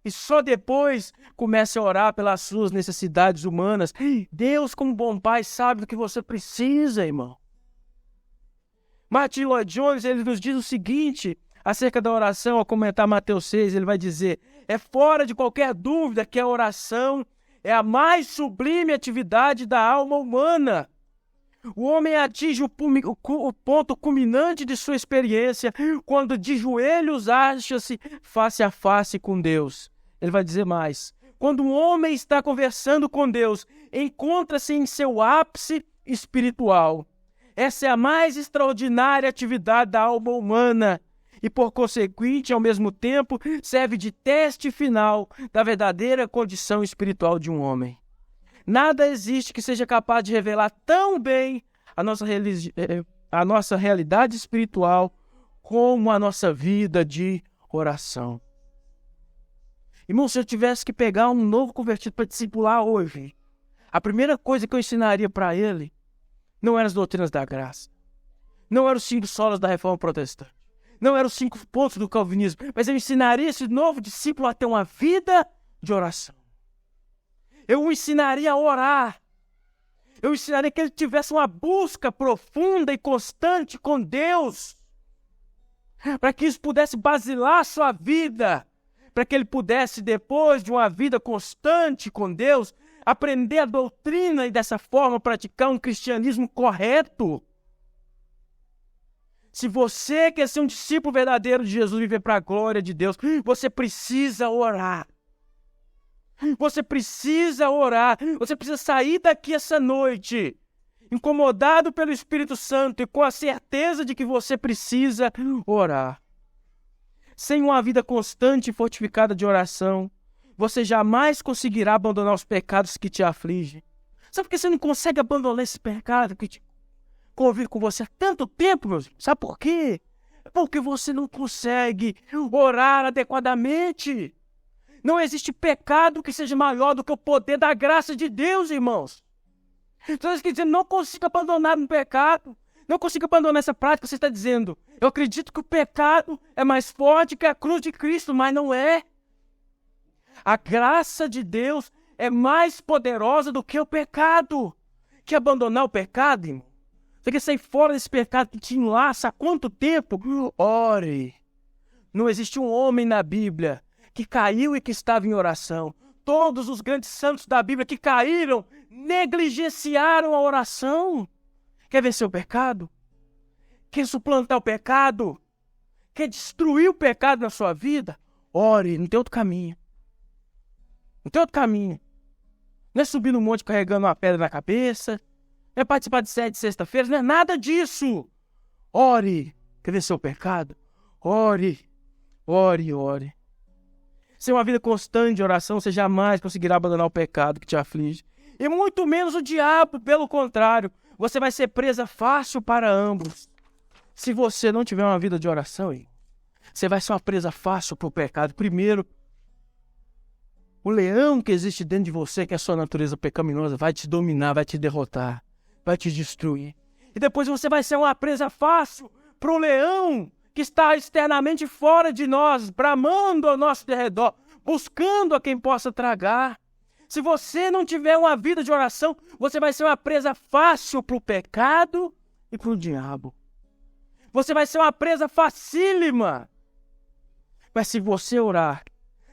E só depois comece a orar pelas suas necessidades humanas. Deus, como bom pai, sabe do que você precisa, irmão. Martin Lloyd Jones, ele nos diz o seguinte acerca da oração, ao comentar Mateus 6, ele vai dizer: é fora de qualquer dúvida que a oração é a mais sublime atividade da alma humana. O homem atinge o ponto culminante de sua experiência quando de joelhos acha-se face a face com Deus. Ele vai dizer mais: quando um homem está conversando com Deus, encontra-se em seu ápice espiritual. Essa é a mais extraordinária atividade da alma humana e, por conseguinte, ao mesmo tempo, serve de teste final da verdadeira condição espiritual de um homem. Nada existe que seja capaz de revelar tão bem a nossa realidade espiritual como a nossa vida de oração. Irmão, se eu tivesse que pegar um novo convertido para discipular hoje, a primeira coisa que eu ensinaria para ele não eram as doutrinas da graça, não eram os 5 solas da Reforma Protestante, não eram os 5 pontos do calvinismo, mas eu ensinaria esse novo discípulo a ter uma vida de oração. Eu o ensinaria a orar. Eu ensinaria que ele tivesse uma busca profunda e constante com Deus, para que isso pudesse basilar a sua vida, para que ele pudesse, depois de uma vida constante com Deus, aprender a doutrina e dessa forma praticar um cristianismo correto. Se você quer ser um discípulo verdadeiro de Jesus e viver para a glória de Deus, você precisa orar. Você precisa orar. Você precisa sair daqui essa noite incomodado pelo Espírito Santo e com a certeza de que você precisa orar. Sem uma vida constante e fortificada de oração, você jamais conseguirá abandonar os pecados que te afligem. Sabe por que você não consegue abandonar esse pecado que te convive com você há tanto tempo, meus irmãos? Sabe por quê? Porque você não consegue orar adequadamente. Não existe pecado que seja maior do que o poder da graça de Deus, irmãos. Então, você quer dizer, não consigo abandonar um pecado, não consigo abandonar essa prática. Você está dizendo, eu acredito que o pecado é mais forte que a cruz de Cristo, mas não é. A graça de Deus é mais poderosa do que o pecado. Quer abandonar o pecado, irmão? Você quer sair fora desse pecado que te enlaça há quanto tempo? Ore. Não existe um homem na Bíblia que caiu e que estava em oração. Todos os grandes santos da Bíblia que caíram negligenciaram a oração. Quer vencer o pecado? Quer suplantar o pecado? Quer destruir o pecado na sua vida? Ore, não tem outro caminho. Não tem outro caminho. Não é subir no monte carregando uma pedra na cabeça. Não é participar de 7 sexta-feiras. Não é nada disso. Ore. Quer vencer o pecado? Ore. Ore, ore. Sem uma vida constante de oração, você jamais conseguirá abandonar o pecado que te aflige. E muito menos o diabo, pelo contrário. Você vai ser presa fácil para ambos. Se você não tiver uma vida de oração, você vai ser uma presa fácil para o pecado. Primeiro, o leão que existe dentro de você, que é a sua natureza pecaminosa, vai te dominar, vai te derrotar, vai te destruir. E depois você vai ser uma presa fácil para o leão que está externamente fora de nós, bramando ao nosso redor, buscando a quem possa tragar. Se você não tiver uma vida de oração, você vai ser uma presa fácil para o pecado e para o diabo. Você vai ser uma presa facílima. Mas se você orar,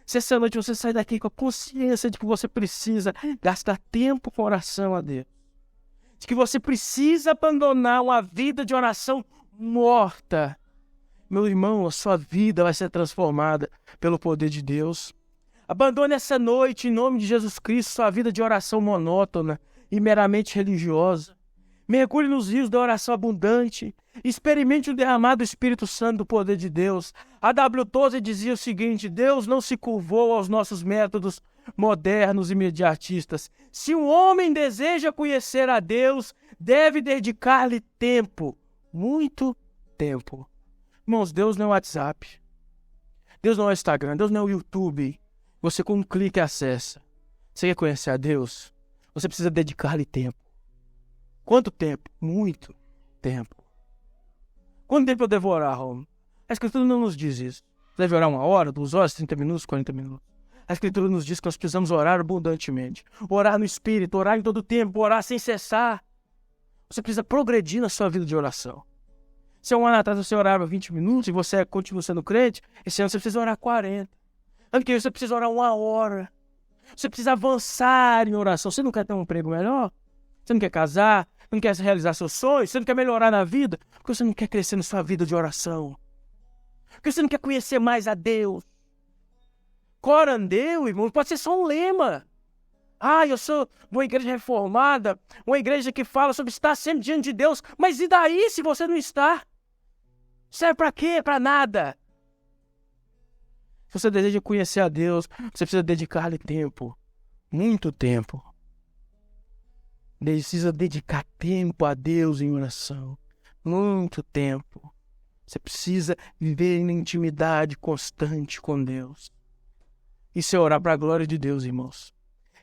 se essa noite você sair daqui com a consciência de que você precisa gastar tempo com oração a Deus, de que você precisa abandonar uma vida de oração morta, meu irmão, a sua vida vai ser transformada pelo poder de Deus. Abandone essa noite, em nome de Jesus Cristo, sua vida de oração monótona e meramente religiosa. Mergulhe nos rios da oração abundante. Experimente o derramar do Espírito Santo do poder de Deus. A W. Tozer dizia o seguinte: Deus não se curvou aos nossos métodos modernos e imediatistas. Se um homem deseja conhecer a Deus, deve dedicar-lhe tempo, muito tempo. Irmãos, Deus não é o WhatsApp. Deus não é o Instagram. Deus não é o YouTube. Você com um clique acessa. Você quer conhecer a Deus? Você precisa dedicar-lhe tempo. Quanto tempo? Muito tempo. Quanto tempo eu devo orar, Romulo? A Escritura não nos diz isso. Você deve orar 1 hora, 2 horas, 30 minutos, 40 minutos. A Escritura nos diz que nós precisamos orar abundantemente. Orar no Espírito, orar em todo tempo, orar sem cessar. Você precisa progredir na sua vida de oração. Se um ano atrás você orava 20 minutos e você continua sendo crente, esse ano você precisa orar 40. Ano que vem você precisa orar 1 hora. Você precisa avançar em oração. Você não quer ter um emprego melhor? Você não quer casar? Não quer realizar seus sonhos? Você não quer melhorar na vida? Porque você não quer crescer na sua vida de oração. Porque você não quer conhecer mais a Deus. Corandeu, irmão, pode ser só um lema. Ah, eu sou de uma igreja reformada, uma igreja que fala sobre estar sempre diante de Deus. Mas e daí se você não está? Serve para quê? Para nada. Se você deseja conhecer a Deus, você precisa dedicar-lhe tempo. Muito tempo. Precisa dedicar tempo a Deus em oração. Muito tempo. Você precisa viver em intimidade constante com Deus. Isso é orar para a glória de Deus, irmãos.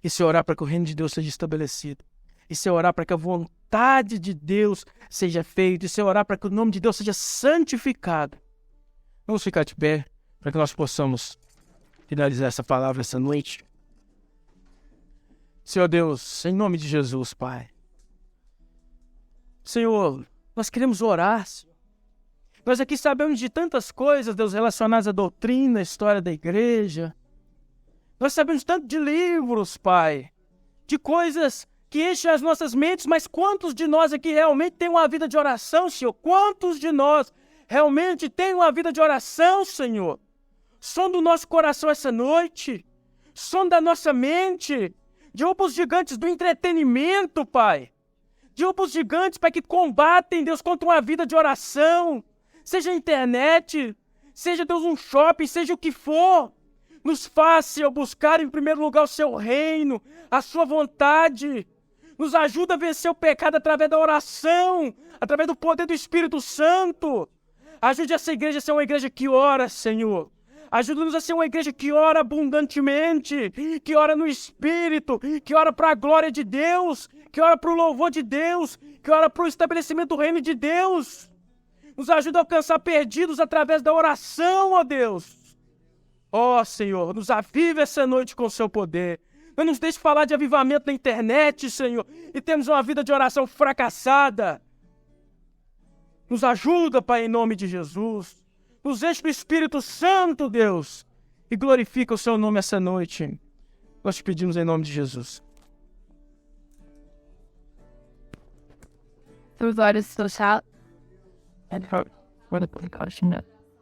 Isso é orar para que o reino de Deus seja estabelecido. Isso é orar para que a vontade de Deus seja feita. Isso é orar para que o nome de Deus seja santificado. Vamos ficar de pé para que nós possamos finalizar essa palavra essa noite. Senhor Deus, em nome de Jesus, Pai. Senhor, nós queremos orar, Senhor. Nós aqui sabemos de tantas coisas, Deus, relacionadas à doutrina, à história da igreja. Nós sabemos tanto de livros, Pai, de coisas que enchem as nossas mentes, mas quantos de nós aqui realmente têm uma vida de oração, Senhor? Quantos de nós realmente têm uma vida de oração, Senhor? Som do nosso coração essa noite, som da nossa mente, derruba os gigantes do entretenimento, Pai. Derruba os gigantes, Pai, que combatem, Deus, contra uma vida de oração. Seja a internet, seja, Deus, um shopping, seja o que for. Nos faz, Senhor, buscar em primeiro lugar o Seu reino, a Sua vontade. Nos ajuda a vencer o pecado através da oração, através do poder do Espírito Santo. Ajude essa igreja a ser uma igreja que ora, Senhor. Ajuda-nos a ser uma igreja que ora abundantemente, que ora no Espírito, que ora para a glória de Deus, que ora para o louvor de Deus, que ora para o estabelecimento do reino de Deus. Nos ajuda a alcançar perdidos através da oração, ó Deus. Ó Senhor, nos aviva essa noite com o Seu poder. Não nos deixe falar de avivamento na internet, Senhor, e temos uma vida de oração fracassada. Nos ajuda, Pai, em nome de Jesus. Nos enche do Espírito Santo, Deus, e glorifica o Seu nome essa noite. Nós te pedimos em nome de Jesus. Through God is so sad and hurt for the precaution.